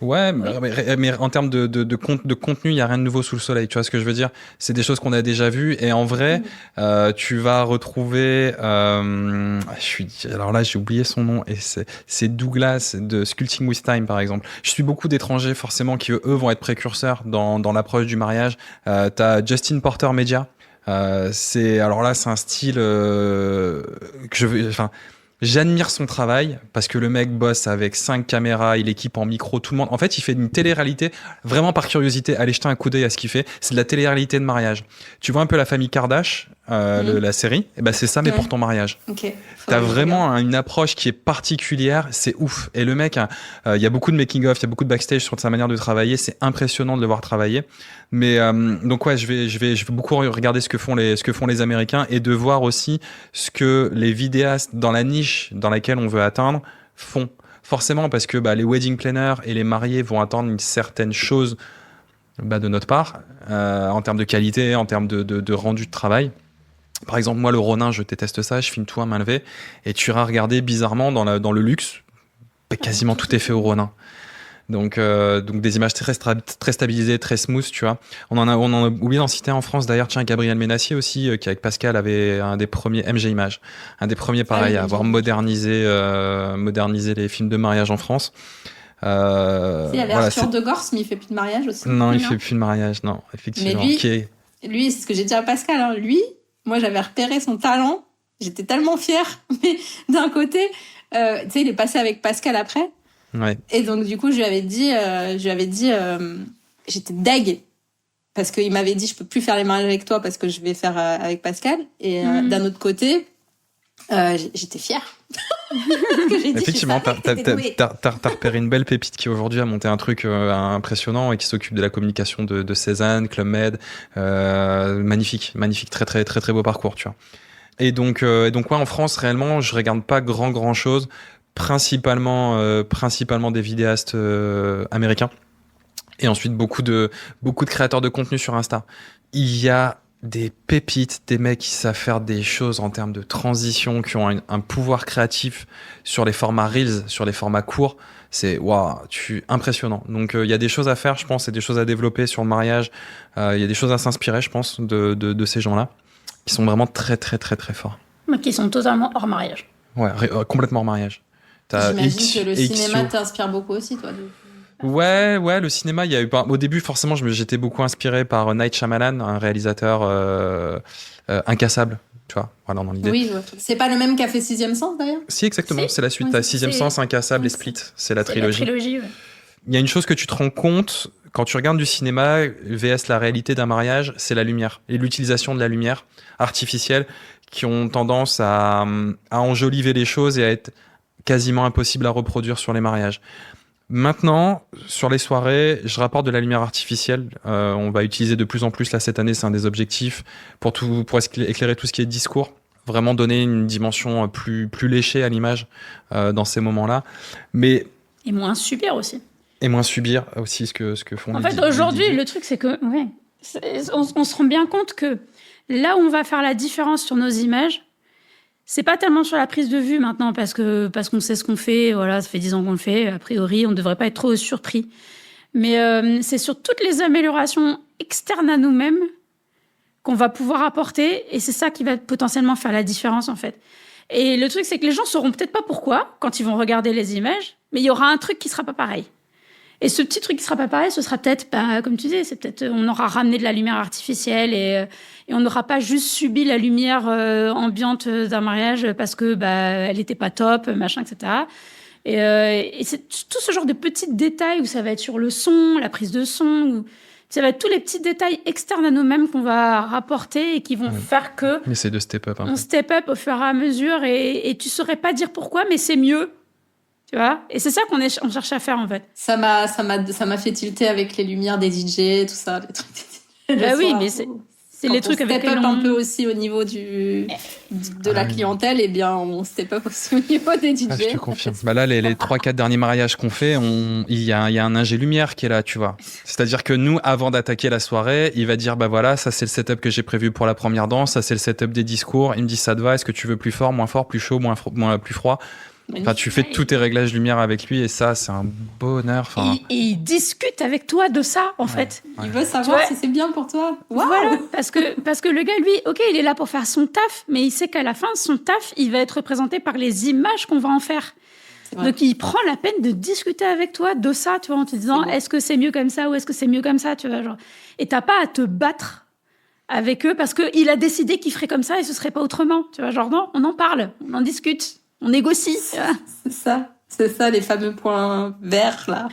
Ouais, mais en termes de contenu, il y a rien de nouveau sous le soleil. Tu vois ce que je veux dire? C'est des choses qu'on a déjà vues et en vrai, tu vas retrouver. Alors là, j'ai oublié son nom et c'est Douglas de Sculpting with Time par exemple. Je suis beaucoup d'étrangers forcément qui eux vont être précurseurs dans l'approche du mariage. T'as Justin Porter Media. C'est un style que j'admire son travail parce que le mec bosse avec 5 caméras, il équipe en micro tout le monde. En fait, il fait une télé-réalité vraiment par curiosité. Allez jeter un coup d'œil à ce qu'il fait. C'est de la télé-réalité de mariage. Tu vois un peu la famille Kardashian, la série. Et c'est ça, mais pour ton mariage. Okay. T'as vraiment une approche qui est particulière. C'est ouf. Et le mec, il y a beaucoup de making of, il y a beaucoup de backstage sur sa manière de travailler. C'est impressionnant de le voir travailler. Mais donc ouais, je vais beaucoup regarder ce que font les Américains et de voir aussi ce que les vidéastes dans la niche dans laquelle on veut atteindre font. forcément, parce que les wedding planners et les mariés vont attendre une certaine chose de notre part, en termes de qualité, en termes de rendu de travail. Par exemple, moi, le Ronin, je déteste ça, je filme tout à main levée, et tu iras regarder bizarrement dans le luxe, quasiment tout est fait au Ronin. Donc des images très stabilisées, très smooth, tu vois. On en a oublié d'en citer en France d'ailleurs. Tiens, Gabriel Ménassier aussi, qui avec Pascal avait un des premiers MG Images, un des premiers pareil à avoir modernisé les films de mariage en France. Il y avait Arthur de Gors, mais il fait plus de mariage aussi. Non, il fait plus de mariage, non, effectivement. Mais lui, c'est ce que j'ai dit à Pascal. Hein, lui, moi, j'avais repéré son talent. J'étais tellement fière. Mais d'un côté, tu sais, il est passé avec Pascal après. Ouais. Et donc du coup je lui avais dit j'étais deg parce qu'il m'avait dit je peux plus faire les mariages avec toi parce que je vais faire avec Pascal, et d'un autre côté j'étais fière. Effectivement, t'as repéré une belle pépite qui aujourd'hui a monté un truc impressionnant et qui s'occupe de la communication de Cézanne, Club Med, magnifique, très très très très beau parcours, tu vois. Et donc ouais, en France réellement je regarde pas grand chose. Principalement des vidéastes américains, et ensuite beaucoup de créateurs de contenu sur Insta. Il y a des pépites, des mecs qui savent faire des choses en termes de transition, qui ont un pouvoir créatif sur les formats Reels, sur les formats courts. C'est impressionnant. Donc il y a des choses à faire, je pense, et des choses à développer sur le mariage. Il y a des choses à s'inspirer, je pense, de ces gens-là, qui sont vraiment très très très forts. Mais qui sont totalement hors mariage. Ouais, complètement hors mariage. J'imagine que le cinéma t'inspire beaucoup aussi, toi. Ouais, le cinéma, il y a eu au début forcément j'étais beaucoup inspiré par Night Shyamalan, un réalisateur incassable, tu vois, voilà dans l'idée. Oui, c'est pas le même qu'a fait Sixième Sens d'ailleurs. Si, exactement, c'est la suite. T'as Sixième Sens, Incassable et Split, c'est la trilogie. Ouais. Il y a une chose que tu te rends compte quand tu regardes du cinéma vs la réalité d'un mariage, c'est la lumière et l'utilisation de la lumière artificielle qui ont tendance à enjoliver les choses et à être quasiment impossible à reproduire sur les mariages. Maintenant, sur les soirées, je rapporte de la lumière artificielle. On va utiliser de plus en plus, là, cette année, c'est un des objectifs, pour éclairer tout ce qui est discours. Vraiment donner une dimension plus léchée à l'image dans ces moments-là. Et moins subir aussi. Et moins subir aussi ce que font les DJ. En fait, aujourd'hui, le truc, c'est que on se rend bien compte que là où on va faire la différence sur nos images, c'est pas tellement sur la prise de vue maintenant, parce qu'on sait ce qu'on fait, voilà, ça fait 10 ans qu'on le fait, a priori, on ne devrait pas être trop surpris. Mais c'est sur toutes les améliorations externes à nous-mêmes qu'on va pouvoir apporter, et c'est ça qui va potentiellement faire la différence, en fait. Et le truc, c'est que les gens sauront peut-être pas pourquoi, quand ils vont regarder les images, mais il y aura un truc qui sera pas pareil. Et ce petit truc qui sera pas pareil, ce sera peut-être, comme tu dis, c'est peut-être, on aura ramené de la lumière artificielle et on n'aura pas juste subi la lumière ambiante d'un mariage parce que elle était pas top, machin, etc. Et c'est tout ce genre de petits détails où ça va être sur le son, la prise de son, où ça va être tous les petits détails externes à nous-mêmes qu'on va rapporter et qui vont faire que on essaie de step up. On step up au fur et à mesure et tu saurais pas dire pourquoi, mais c'est mieux. Tu vois, et c'est ça on cherche à faire en fait. Ça m'a fait tilter avec les lumières des DJ, tout ça, les trucs. Bah oui, mais c'est les trucs avec lesquels on step up un peu aussi au niveau de la clientèle, et bien on step up aussi au niveau des DJ. Je te confirme. Là, les 3-4 derniers mariages qu'on fait, il y a un ingé lumière qui est là, tu vois. C'est-à-dire que nous, avant d'attaquer la soirée, il va dire voilà, ça c'est le setup que j'ai prévu pour la première danse, ça c'est le setup des discours. Il me dit ça te va, est-ce que tu veux plus fort, plus chaud, plus froid? Enfin, tu fais tous tes réglages lumière avec lui, et ça, c'est un bonheur. Et il discute avec toi de ça, en fait. Il veut savoir si c'est bien pour toi. Wow. Voilà, parce que le gars, lui, ok, il est là pour faire son taf, mais il sait qu'à la fin de son taf, il va être représenté par les images qu'on va en faire. Donc, il prend la peine de discuter avec toi de ça, tu vois, en te disant, est-ce que c'est mieux comme ça ou est-ce que c'est mieux comme ça, tu vois, genre. Et t'as pas à te battre avec eux parce qu'il a décidé qu'il ferait comme ça et ce serait pas autrement, tu vois, genre, non, on en parle, on en discute. On négocie. C'est ça, les fameux points verts, là.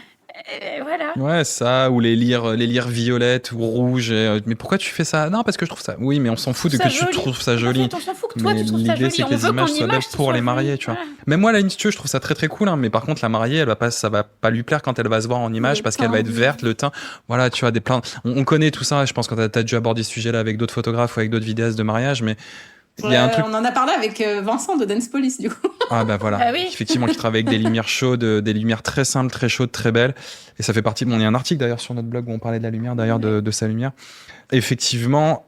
Voilà. Ouais, ça, ou les lyres violettes ou rouges. Mais pourquoi tu fais ça? Non, parce que je trouve ça. Oui, mais on s'en fout de que tu trouves ça joli. On s'en fout que toi, tu trouves ça joli. L'idée, c'est que les images soient belles pour les mariés, tu vois. Même moi, là, je trouve ça très très cool, hein. Mais par contre, la mariée, ça va pas lui plaire quand elle va se voir en image parce qu'elle va être verte, le teint. Voilà, tu vois, on connaît tout ça. Je pense que t'as dû aborder ce sujet-là avec d'autres photographes ou avec d'autres vidéastes de mariage, mais Il y a un truc... On en a parlé avec Vincent de Dance Police, du coup. Ah bah voilà, oui. Effectivement, qui travaille avec des lumières chaudes, des lumières très simples, très chaudes, très belles. Et ça fait partie... Bon, il y a un article d'ailleurs sur notre blog où on parlait de la lumière, d'ailleurs, de sa lumière. Effectivement,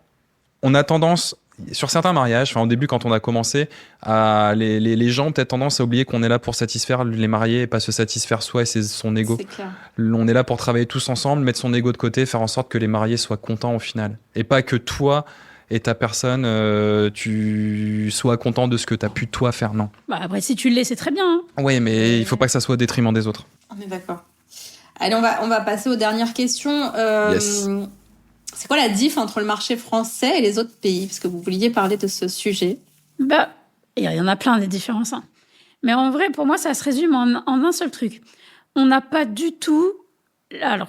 on a tendance, sur certains mariages, au début quand on a commencé, les gens ont peut-être tendance à oublier qu'on est là pour satisfaire les mariés et pas se satisfaire soi et son ego. C'est clair. On est là pour travailler tous ensemble, mettre son ego de côté, faire en sorte que les mariés soient contents au final. Et pas que toi et ta personne, tu sois content de ce que tu as pu toi faire, non. Bah après, si tu l'es, c'est très bien. Hein. Oui, mais il faut pas que ça soit au détriment des autres. On est d'accord. Allez, on va passer aux dernières questions. Yes. C'est quoi la diff entre le marché français et les autres pays? Parce que vous vouliez parler de ce sujet. Bah, il y en a plein des différences. Hein. Mais en vrai, pour moi, ça se résume en un seul truc. On n'a pas du tout... Alors,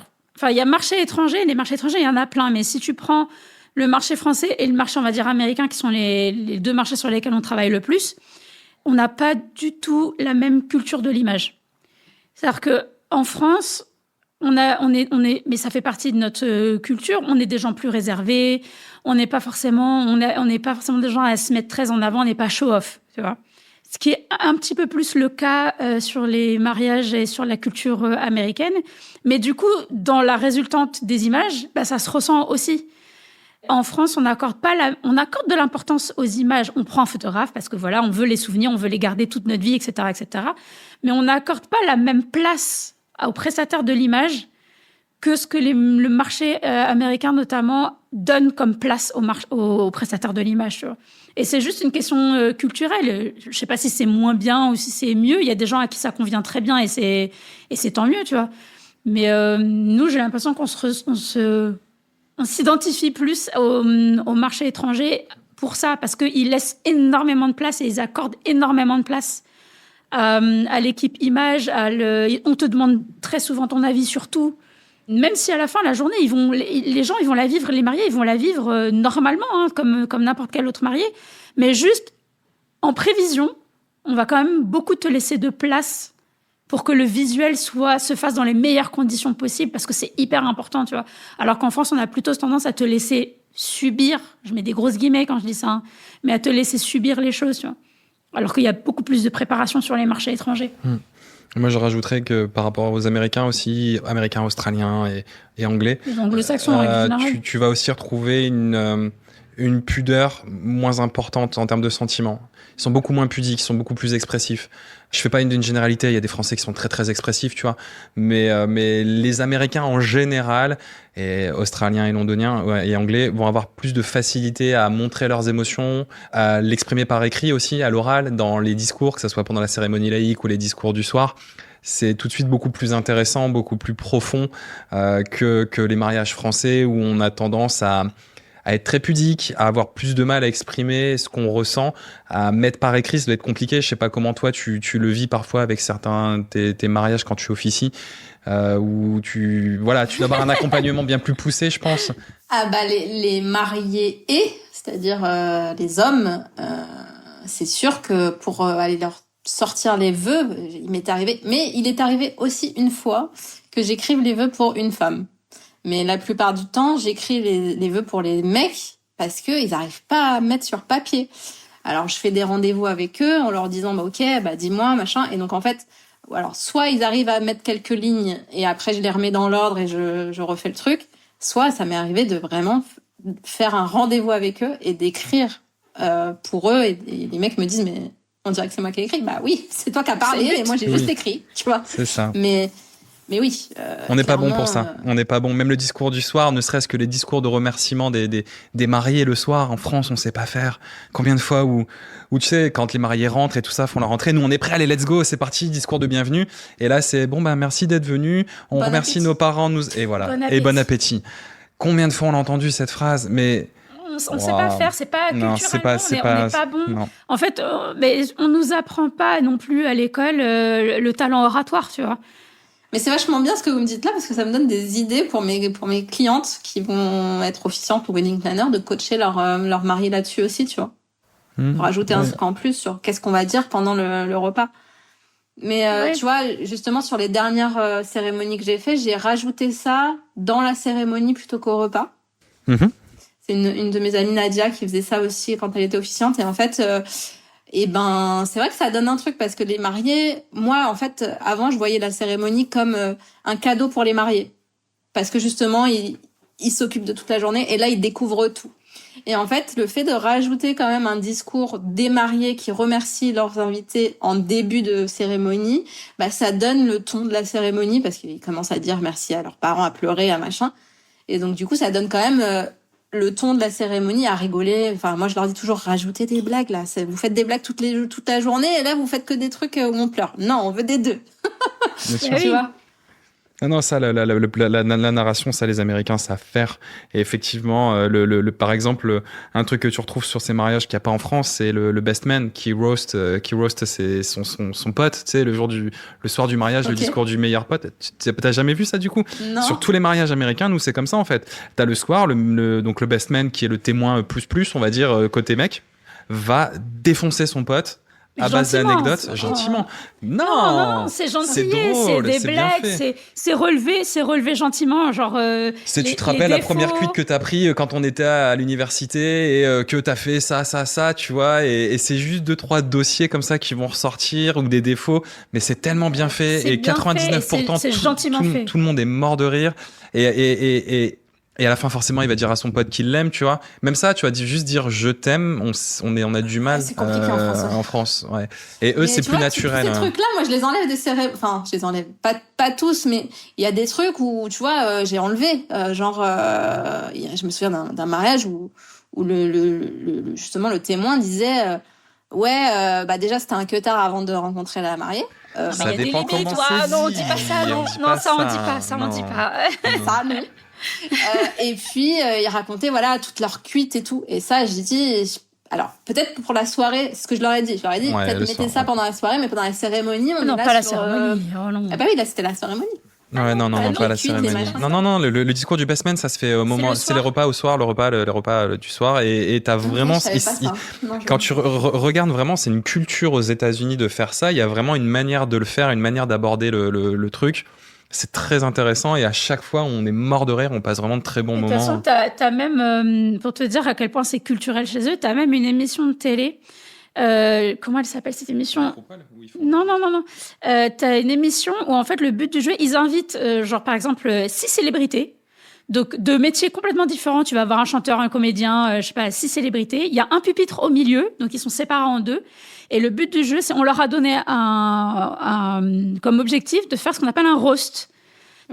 il y a marché étranger. Les marchés étrangers, il y en a plein. Mais si tu prends le marché français et le marché, on va dire, américain, qui sont les deux marchés sur lesquels on travaille le plus, on n'a pas du tout la même culture de l'image. C'est-à-dire qu'en France... mais ça fait partie de notre culture. On est des gens plus réservés. On n'est pas forcément des gens à se mettre très en avant. On n'est pas show-off, tu vois. Ce qui est un petit peu plus le cas sur les mariages et sur la culture américaine. Mais du coup, dans la résultante des images, ça se ressent aussi. En France, on accorde de l'importance aux images. On prend un photographe parce que voilà, on veut les souvenirs, on veut les garder toute notre vie, etc., etc. Mais on n'accorde pas la même place aux prestataires de l'image que ce que le marché américain, notamment, donne comme place aux prestataires de l'image. Tu vois. Et c'est juste une question culturelle. Je ne sais pas si c'est moins bien ou si c'est mieux. Il y a des gens à qui ça convient très bien et c'est tant mieux, tu vois. Mais nous, j'ai l'impression qu'on s'identifie plus au marché étranger pour ça, parce qu'ils laissent énormément de place et ils accordent énormément de place à l'équipe image. On te demande très souvent ton avis sur tout. Même si à la fin de la journée, les gens ils vont la vivre, les mariés, ils vont la vivre normalement, hein, comme n'importe quel autre marié. Mais juste, en prévision, on va quand même beaucoup te laisser de place pour que le visuel se fasse dans les meilleures conditions possibles, parce que c'est hyper important, tu vois. Alors qu'en France, on a plutôt tendance à te laisser subir, je mets des grosses guillemets quand je dis ça, hein, mais à te laisser subir les choses, tu vois. Alors qu'il y a beaucoup plus de préparation sur les marchés étrangers. Moi, je rajouterais que par rapport aux Américains aussi, Américains, Australiens et Anglais, les anglo-saxons, en général. tu vas aussi retrouver une pudeur moins importante en termes de sentiments. Ils sont beaucoup moins pudiques, ils sont beaucoup plus expressifs. Je fais pas d'une généralité, il y a des Français qui sont très très expressifs, tu vois. Mais les Américains en général, et Australiens et Londoniens et Anglais, vont avoir plus de facilité à montrer leurs émotions, à l'exprimer par écrit aussi, à l'oral, dans les discours, que ce soit pendant la cérémonie laïque ou les discours du soir. C'est tout de suite beaucoup plus intéressant, beaucoup plus profond que les mariages français où on a tendance à être très pudique, à avoir plus de mal à exprimer ce qu'on ressent, à mettre par écrit, ça doit être compliqué. Je sais pas comment toi tu le vis parfois avec certains tes mariages quand tu officies, où tu dois avoir un accompagnement bien plus poussé, je pense. Ah les mariés c'est-à-dire les hommes, c'est sûr que pour aller leur sortir les vœux, il m'est arrivé, mais il est arrivé aussi une fois que j'écrive les vœux pour une femme. Mais la plupart du temps, j'écris les vœux pour les mecs parce que ils arrivent pas à mettre sur papier. Alors, je fais des rendez-vous avec eux en leur disant, ok, dis-moi, machin. Et donc, en fait, alors, soit ils arrivent à mettre quelques lignes et après, je les remets dans l'ordre et je refais le truc. Soit ça m'est arrivé de vraiment faire un rendez-vous avec eux et d'écrire pour eux. Et les mecs me disent, mais on dirait que c'est moi qui ai écrit. Bah oui, c'est toi qui as parlé et moi, j'ai juste écrit, tu vois. C'est ça. Mais oui. On n'est pas bon pour ça. On n'est pas bon. Même le discours du soir, ne serait-ce que les discours de remerciement des mariés le soir, en France, on sait pas faire. Combien de fois où tu sais, quand les mariés rentrent et tout ça, font leur rentrée, nous on est prêts, allez, let's go, c'est parti, discours de bienvenue. Et là, c'est merci d'être venu. On remercie nos parents, et voilà. Et bon appétit. Combien de fois on a entendu cette phrase? Mais on ne sait pas faire, c'est pas culturellement, on n'est pas bon. Non. En fait, mais on nous apprend pas non plus à l'école le talent oratoire, tu vois. Mais c'est vachement bien ce que vous me dites là, parce que ça me donne des idées pour mes clientes qui vont être officiantes ou wedding planner, de coacher leur mari là-dessus aussi, tu vois. Pour rajouter un truc en plus sur qu'est-ce qu'on va dire pendant le repas. Mais tu vois, justement, sur les dernières cérémonies que j'ai fait, j'ai rajouté ça dans la cérémonie plutôt qu'au repas. C'est une de mes amies, Nadia, qui faisait ça aussi quand elle était officiante. Et en fait, c'est vrai que ça donne un truc parce que les mariés, moi, en fait, avant, je voyais la cérémonie comme un cadeau pour les mariés. Parce que justement, ils s'occupent de toute la journée et là, ils découvrent tout. Et en fait, le fait de rajouter quand même un discours des mariés qui remercient leurs invités en début de cérémonie, ça donne le ton de la cérémonie parce qu'ils commencent à dire merci à leurs parents, à pleurer, à machin. Et donc, du coup, ça donne quand même le ton de la cérémonie, à rigoler. Enfin, moi, je leur dis toujours, rajoutez des blagues, là. Vous faites des blagues toute la journée et là, vous faites que des trucs où on pleure. Non, on veut des deux. Tu vois? Ah non, ça, la narration, ça, les Américains savent faire. Et effectivement, par exemple, un truc que tu retrouves sur ces mariages qu'il n'y a pas en France, c'est le best man qui roast son pote, tu sais, le soir du mariage, le discours du meilleur pote. T'as jamais vu ça, du coup? Non. Sur tous les mariages américains, nous, c'est comme ça, en fait. T'as le soir, donc le best man qui est le témoin plus, on va dire, côté mec, va défoncer son pote. À base d'anecdotes, gentiment. Non, c'est gentil, c'est des blagues, c'est relevé gentiment, genre. Tu te rappelles la première cuite que t'as pris quand on était à l'université et que t'as fait ça, tu vois, et c'est juste 2-3 dossiers comme ça qui vont ressortir ou des défauts, mais c'est tellement bien fait et 99% c'est gentiment fait. Tout le monde est mort de rire et à la fin, forcément, il va dire à son pote qu'il l'aime, tu vois. Même ça, tu vas juste dire je t'aime, on a du mal c'est compliqué en France, ouais. Et eux, c'est plus naturel. Ces trucs-là, moi, je les enlève des cérémonies. Enfin, je les enlève pas tous, mais il y a des trucs où, tu vois, j'ai enlevé. Je me souviens d'un mariage où justement le témoin disait déjà c'était un queutard avant de rencontrer la mariée. Ça dépend comment c'est. Non, on dit pas ça, non, ça on dit pas, ça on dit pas. Ça, non. Et puis ils racontaient toute leur cuite et tout, et ça j'ai dit alors peut-être pour la soirée, c'est ce que je leur ai dit, peut-être mettez ça pendant la soirée, mais pendant la cérémonie on est là la cérémonie. Oh non. Ah bah oui, là c'était la cérémonie. Ouais, non, pas la cérémonie. Non, le discours du best man, ça se fait au moment, c'est les repas au soir, le repas du soir, et t'as vraiment, quand tu regardes vraiment, c'est une culture aux États-Unis de faire ça. Il y a vraiment une manière de le faire, une manière d'aborder le truc. C'est très intéressant et à chaque fois, on est mort de rire, on passe vraiment de très bons moments. De toute façon, t'as même, pour te dire à quel point c'est culturel chez eux, t'as même une émission de télé. Comment elle s'appelle cette émission? Non. T'as une émission où en fait le but du jeu, ils invitent par exemple 6 célébrités. Donc de métiers complètement différents, tu vas avoir un chanteur, un comédien, 6 célébrités. Il y a un pupitre au milieu, donc ils sont séparés en deux. Et le but du jeu, c'est on leur a donné comme objectif de faire ce qu'on appelle un roast.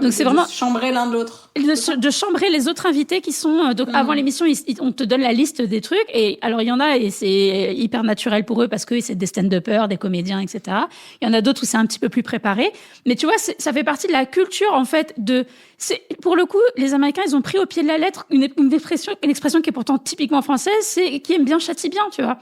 Donc c'est vraiment chambrer l'un de l'autre. De chambrer les autres invités qui sont avant l'émission, on te donne la liste des trucs, et alors il y en a et c'est hyper naturel pour eux parce que c'est des stand-uppers, des comédiens, etc. Il y en a d'autres où c'est un petit peu plus préparé, mais tu vois, ça fait partie de la culture en fait pour le coup, les Américains, ils ont pris au pied de la lettre une expression qui est pourtant typiquement française, c'est qui aime bien châtie bien, tu vois.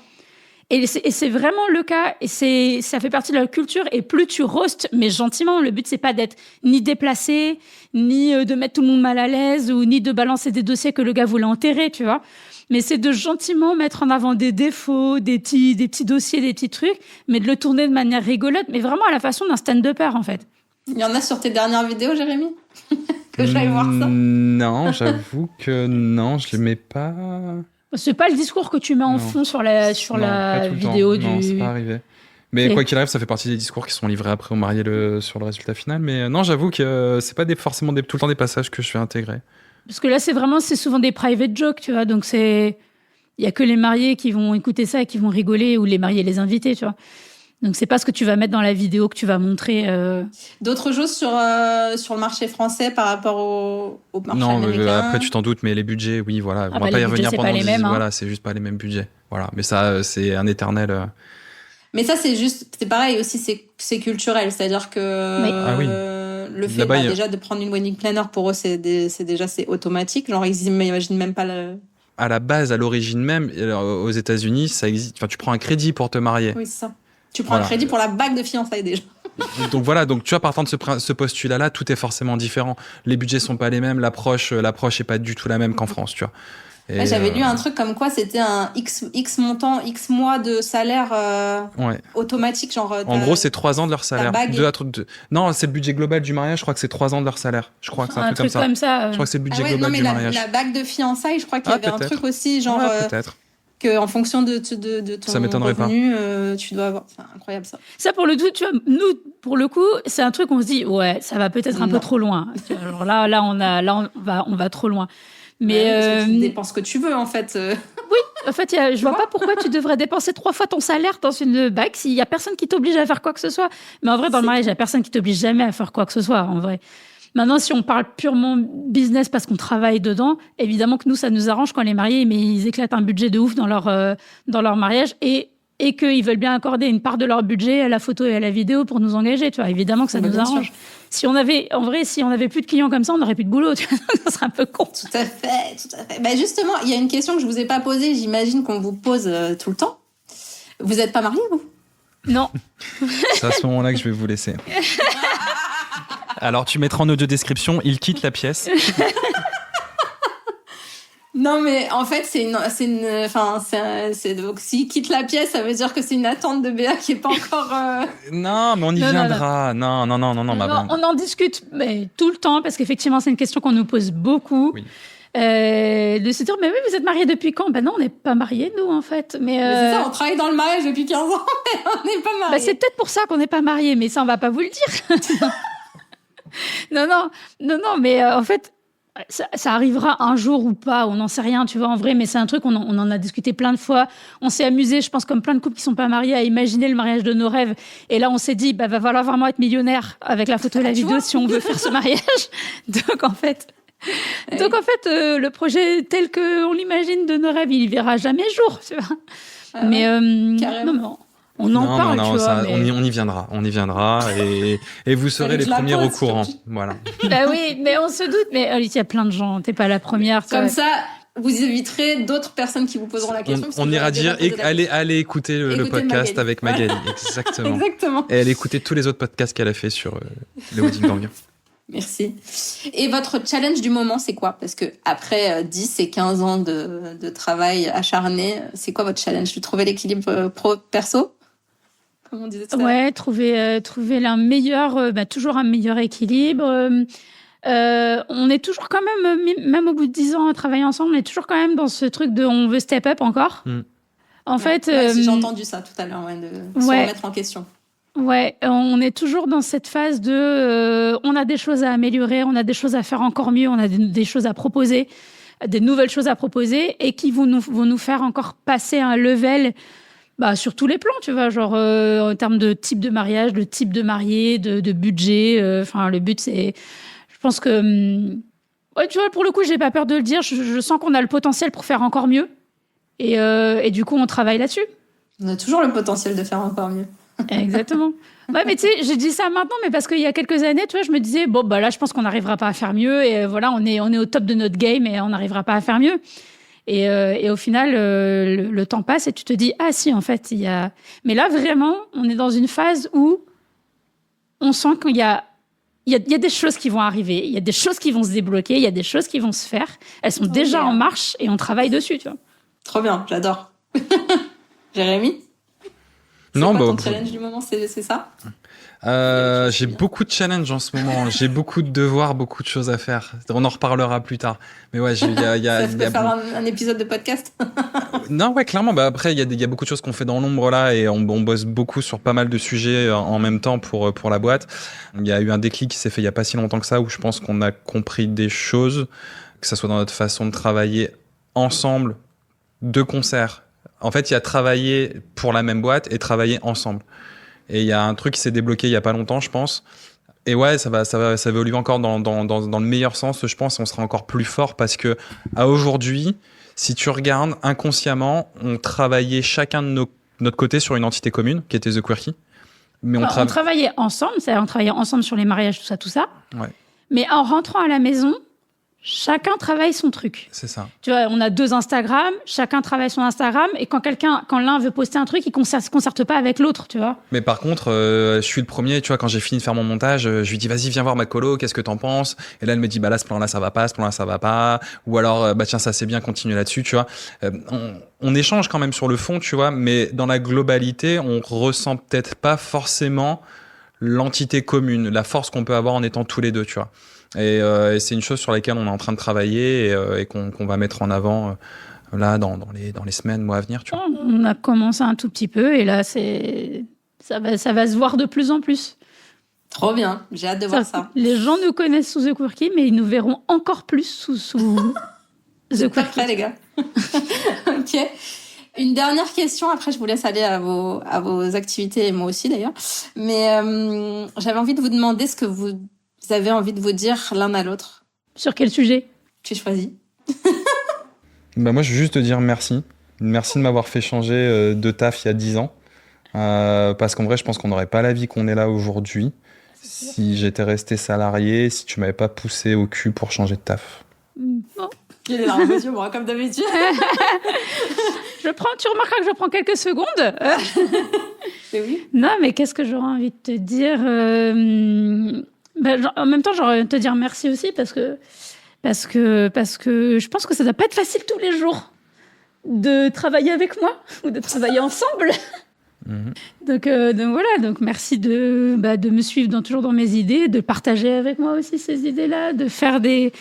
Et c'est vraiment le cas, et ça fait partie de la culture. Et plus tu roastes, mais gentiment, le but c'est pas d'être ni déplacé, ni de mettre tout le monde mal à l'aise, ou ni de balancer des dossiers que le gars voulait enterrer, tu vois. Mais c'est de gentiment mettre en avant des défauts, des petits dossiers, des petits trucs, mais de le tourner de manière rigolote, mais vraiment à la façon d'un stand-upper en fait. Il y en a sur tes dernières vidéos, Jérémy? Que j'aille voir ça? Non, j'avoue que non, je les mets pas. C'est pas le discours que tu mets en fond sur la vidéo du. Non, c'est pas arrivé. Mais quoi qu'il arrive, ça fait partie des discours qui sont livrés après au marié sur le résultat final. Mais non, j'avoue que c'est pas forcément tout le temps des passages que je vais intégrer. Parce que là, c'est souvent des private jokes, tu vois. Donc il y a que les mariés qui vont écouter ça et qui vont rigoler, ou les mariés et les invités, tu vois. Donc c'est pas ce que tu vas mettre dans la vidéo que tu vas montrer. D'autres choses sur le marché français par rapport au marché américain? Non, après tu t'en doutes, mais les budgets, oui, voilà. On va pas y revenir pendant 10 ans. Voilà, c'est juste pas les mêmes budgets. Voilà, mais ça, c'est un éternel. Mais ça, c'est pareil aussi, c'est culturel, c'est-à-dire que le fait déjà de prendre une wedding planner pour eux, c'est automatique. Genre ils n'imaginent même pas à la base, à l'origine même, aux États-Unis, ça existe. Enfin, tu prends un crédit pour te marier. Oui, c'est ça. Tu prends un crédit pour la bague de fiançailles déjà. Donc tu vois, partant de ce postulat-là, tout est forcément différent. Les budgets sont pas les mêmes, l'approche est pas du tout la même qu'en France, tu vois. Et, j'avais lu un truc comme quoi c'était un X montant, X mois de salaire automatique, genre. En gros, c'est 3 ans de leur salaire. Non, c'est le budget global du mariage. Je crois que c'est 3 ans de leur salaire. Je crois que c'est un truc comme ça. Je crois que c'est le budget global du mariage. La bague de fiançailles, je crois qu'il y avait un truc aussi, genre. Peut-être. Que en fonction de ton revenu, tu dois avoir. C'est incroyable ça. Ça pour le tout, tu vois, nous pour le coup, c'est un truc on se dit ouais, ça va peut-être un peu trop loin. Alors là on va trop loin. Mais parce que tu dépenses ce que tu veux en fait. Oui, en fait, je vois pas pourquoi tu devrais dépenser 3 fois ton salaire dans une bague s'il y a personne qui t'oblige à faire quoi que ce soit. Mais en vrai, dans le mariage, il y a personne qui t'oblige jamais à faire quoi que ce soit. En vrai. Maintenant, si on parle purement business parce qu'on travaille dedans, évidemment que nous, ça nous arrange quand les mariés, mais ils éclatent un budget de ouf dans leur mariage et qu'ils veulent bien accorder une part de leur budget à la photo et à la vidéo pour nous engager, tu vois. Évidemment que ça nous arrange. Sûr. Si on avait plus de clients comme ça, on n'aurait plus de boulot, tu vois. Ça serait un peu con. Tout à fait. Bah justement, il y a une question que je vous ai pas posée, j'imagine qu'on vous pose tout le temps. Vous êtes pas mariés, vous? Non. C'est à ce moment-là que je vais vous laisser. Alors, tu mettras en audio description, il quitte la pièce. Non, mais en fait, donc, s'il quitte la pièce, ça veut dire que c'est une attente de Béa qui est pas encore. Non, mais on y viendra. Non. On en discute mais tout le temps parce qu'effectivement, c'est une question qu'on nous pose beaucoup. Oui. De se dire, mais oui, vous êtes mariés depuis quand? Ben non, on n'est pas mariés, nous, en fait. Mais c'est ça, on travaille dans le mariage depuis 15 ans, mais on n'est pas mariés. C'est peut-être pour ça qu'on n'est pas mariés, mais ça, on va pas vous le dire. Non, mais en fait, ça arrivera un jour ou pas, on n'en sait rien, tu vois, en vrai, mais c'est un truc, on en a discuté plein de fois. On s'est amusé, je pense, comme plein de couples qui sont pas mariés, à imaginer le mariage de nos rêves. Et là, on s'est dit, va falloir vraiment être millionnaire avec la photo et la vidéo si on veut faire ce mariage. Donc, en fait, le projet tel qu'on l'imagine de nos rêves, il verra jamais jour, tu vois. Mais non, on en parle, tu vois. On y viendra et vous serez les premiers au courant. Voilà. Bah oui, mais on se doute. Mais il y a plein de gens, t'es pas la première. Comme ça, vous éviterez d'autres personnes qui vous poseront la question. On ira dire, allez écouter le podcast avec Magali. Exactement. Et allez écouter tous les autres podcasts qu'elle a fait sur le Wedding Gang. Merci. Et votre challenge du moment, c'est quoi? Parce que après 10 et 15 ans de travail acharné, c'est quoi votre challenge? De trouver l'équilibre pro-perso? Comme on disait tout à l'heure. Ouais, trouver la meilleure, toujours un meilleur équilibre. On est toujours quand même au bout de 10 ans à travailler ensemble, on est toujours quand même dans ce truc de on veut step up encore. En fait, j'ai entendu ça tout à l'heure, de se remettre en question. Ouais, on est toujours dans cette phase de on a des choses à améliorer, on a des choses à faire encore mieux, on a des choses à proposer, des nouvelles choses à proposer et qui vont nous faire encore passer un level sur tous les plans, tu vois, genre en termes de type de mariage, de type de marié, de budget. Le but, c'est... Je pense que... tu vois, pour le coup, j'ai pas peur de le dire. Je sens qu'on a le potentiel pour faire encore mieux. Et du coup, on travaille là-dessus. On a toujours le potentiel de faire encore mieux. Exactement. Ouais, mais tu sais, j'ai dit ça maintenant, mais parce qu'il y a quelques années, tu vois, je me disais, là, je pense qu'on n'arrivera pas à faire mieux. Et voilà, on est au top de notre game et on n'arrivera pas à faire mieux. Et au final, le temps passe et tu te dis, ah si, en fait, il y a... Mais là, vraiment, on est dans une phase où on sent qu'il y a des choses qui vont arriver, il y a des choses qui vont se débloquer, il y a des choses qui vont se faire. Elles sont déjà en marche et on travaille dessus, tu vois. Trop bien, j'adore. Jérémy? Ton challenge du moment, c'est ça? J'ai beaucoup de challenges en ce moment. J'ai beaucoup de devoirs, beaucoup de choses à faire. On en reparlera plus tard. Mais ouais, ça peut faire un épisode de podcast. Non, ouais, clairement. Après, il y a beaucoup de choses qu'on fait dans l'ombre là, et on bosse beaucoup sur pas mal de sujets en même temps pour la boîte. Il y a eu un déclic qui s'est fait il y a pas si longtemps que ça, où je pense qu'on a compris des choses, que ça soit dans notre façon de travailler ensemble, de concert. En fait, il y a travailler pour la même boîte et travailler ensemble. Et il y a un truc qui s'est débloqué il y a pas longtemps, je pense. Et ouais, ça va évoluer encore dans le meilleur sens, je pense. On sera encore plus fort parce que à aujourd'hui, si tu regardes inconsciemment, on travaillait chacun de notre côté sur une entité commune qui était The Quirky. Mais on travaillait ensemble, c'est-à-dire on travaillait ensemble sur les mariages, tout ça. Ouais. Mais en rentrant à la maison, chacun travaille son truc. C'est ça. Tu vois, on a 2 Instagram, chacun travaille son Instagram, et quand l'un veut poster un truc, il se concerte pas avec l'autre, tu vois. Mais par contre, je suis le premier, tu vois, quand j'ai fini de faire mon montage, je lui dis, vas-y, viens voir ma colo, qu'est-ce que t'en penses? Et là, elle me dit, bah là, ce plan-là, ça va pas, ce plan-là, ça va pas. Ou alors, bah tiens, ça c'est bien, continue là-dessus, tu vois. On échange quand même sur le fond, tu vois, mais dans la globalité, on ressent peut-être pas forcément l'entité commune, la force qu'on peut avoir en étant tous les deux, tu vois. Et c'est une chose sur laquelle on est en train de travailler et qu'on va mettre en avant là dans les semaines, mois à venir, tu vois. On a commencé un tout petit peu et là, ça va se voir de plus en plus. Trop bien, j'ai hâte de voir ça. Les gens nous connaissent sous The Quirky, mais ils nous verront encore plus sous The Quirky. Parfait, les gars. Ok. Une dernière question, après je vous laisse aller à vos activités, et moi aussi d'ailleurs. Mais j'avais envie de vous demander ce que vous avez envie de vous dire l'un à l'autre. Sur quel sujet? Tu choisis. Bah moi, je veux juste te dire merci. Merci de m'avoir fait changer de taf il y a 10 ans. Parce qu'en vrai, je pense qu'on n'aurait pas la vie qu'on est là aujourd'hui si j'étais resté salarié, si tu m'avais pas poussé au cul pour changer de taf. Bon. J'ai les larmes aux yeux, moi, comme d'habitude. Tu remarqueras que je prends quelques secondes. Mais oui. Non, mais qu'est-ce que j'aurais envie de te dire en même temps, j'aurais envie de te dire merci aussi parce que je pense que ça doit pas être facile tous les jours de travailler avec moi ou de travailler ensemble. Donc voilà, donc merci de me suivre toujours dans mes idées, de partager avec moi aussi ces idées-là, de faire des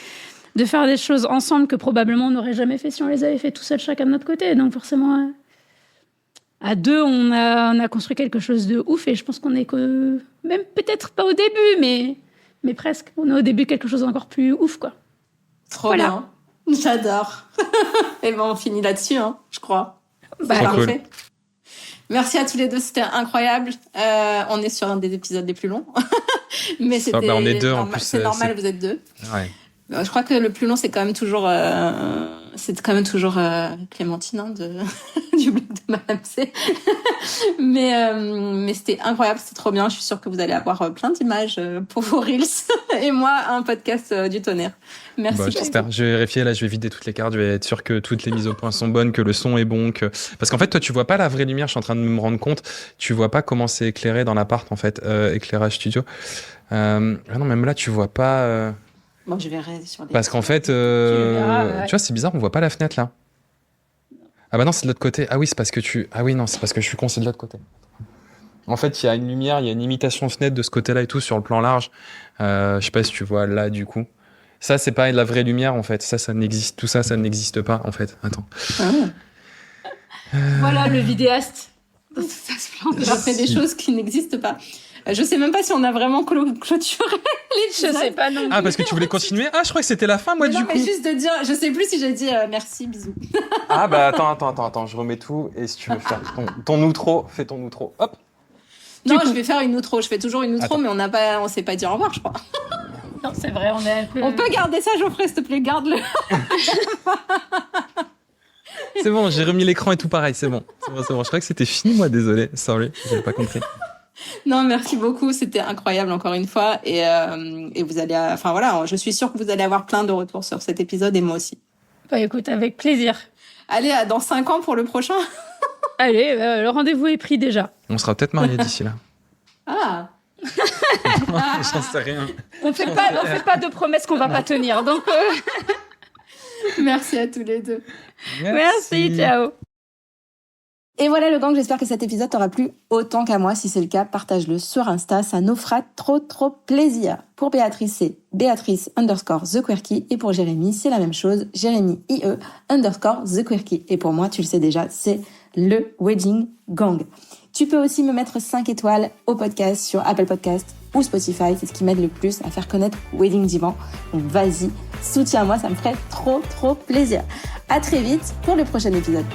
choses ensemble que probablement on n'aurait jamais fait si on les avait fait tout seul chacun de notre côté. Donc forcément, à 2, on a construit quelque chose de ouf et je pense qu'on est même peut-être pas au début, mais presque. On est au début quelque chose d'encore plus ouf, quoi. Trop bien. J'adore. Et on finit là-dessus, je crois. Parfait. Cool. Merci à tous les deux, c'était incroyable. On est sur un des épisodes les plus longs. Mais c'était on est 2 en plus. C'est normal, vous êtes 2. Ouais. Je crois que le plus long, c'est quand même toujours Clémentine du blog de Madame C. mais c'était incroyable, c'était trop bien. Je suis sûre que vous allez avoir plein d'images pour vos reels et moi un podcast du tonnerre. Merci. J'espère. Je vais vérifier là, je vais vider toutes les cartes, je vais être sûr que toutes les mises au point sont bonnes, que le son est bon, parce qu'en fait toi tu vois pas la vraie lumière. Je suis en train de me rendre compte. Tu vois pas comment c'est éclairé dans l'appart en fait, éclairage studio. Non, même là tu vois pas. Bon, je verrai sur les... Parce qu'en fait, tu vois, c'est bizarre, on voit pas la fenêtre là. Ah bah non, c'est de l'autre côté. Ah oui, c'est parce que Ah oui, non, c'est parce que je suis con, c'est de l'autre côté. En fait, il y a une lumière, il y a une imitation de fenêtre de ce côté-là et tout sur le plan large. Je sais pas si tu vois là, du coup. Ça, c'est pas de la vraie lumière, en fait. Ça n'existe. Tout ça, ça n'existe pas, en fait. Attends. Voilà le vidéaste. Il fait des choses qui n'existent pas. Je sais même pas si on a vraiment clôturé l'épisode. Je sais pas non plus. Ah, parce que tu voulais continuer? Ah, je crois que c'était la fin, moi, mais du non, coup. Mais juste de dire, je sais plus si j'ai dit merci, bisous. Ah, bah attends, je remets tout. Et si tu veux faire ton outro, fais ton outro. Hop. Non, je vais faire une outro. Je fais toujours une outro, Attends. mais on s'est pas dit au revoir, je crois. Non, c'est vrai, on est un peu... On peut garder ça, Geoffrey, s'il te plaît, garde-le. C'est bon, j'ai remis l'écran et tout pareil, c'est bon. Je crois que c'était fini, moi, désolé. Sorry, j'avais pas compris. Non, merci beaucoup, c'était incroyable encore une fois et vous allez, enfin voilà, je suis sûre que vous allez avoir plein de retours sur cet épisode et moi aussi. Bah écoute, avec plaisir. Allez, dans 5 ans pour le prochain. Allez, le rendez-vous est pris déjà. On sera peut-être mariés d'ici là. Ah. J'en sais rien. On fait pas de promesses qu'on va pas tenir, donc. Merci à tous les deux. Merci, ciao. Et voilà le gang, j'espère que cet épisode t'aura plu autant qu'à moi. Si c'est le cas, partage-le sur Insta, ça nous fera trop plaisir. Pour Béatrice, c'est Béatrice_TheQuirky et pour Jérémy, c'est la même chose, Jérémy_TheQuirky. Et pour moi, tu le sais déjà, c'est le Wedding Gang. Tu peux aussi me mettre 5 étoiles au podcast sur Apple Podcast ou Spotify, c'est ce qui m'aide le plus à faire connaître Wedding Divan. Donc vas-y, soutiens-moi, ça me ferait trop plaisir. À très vite pour le prochain épisode.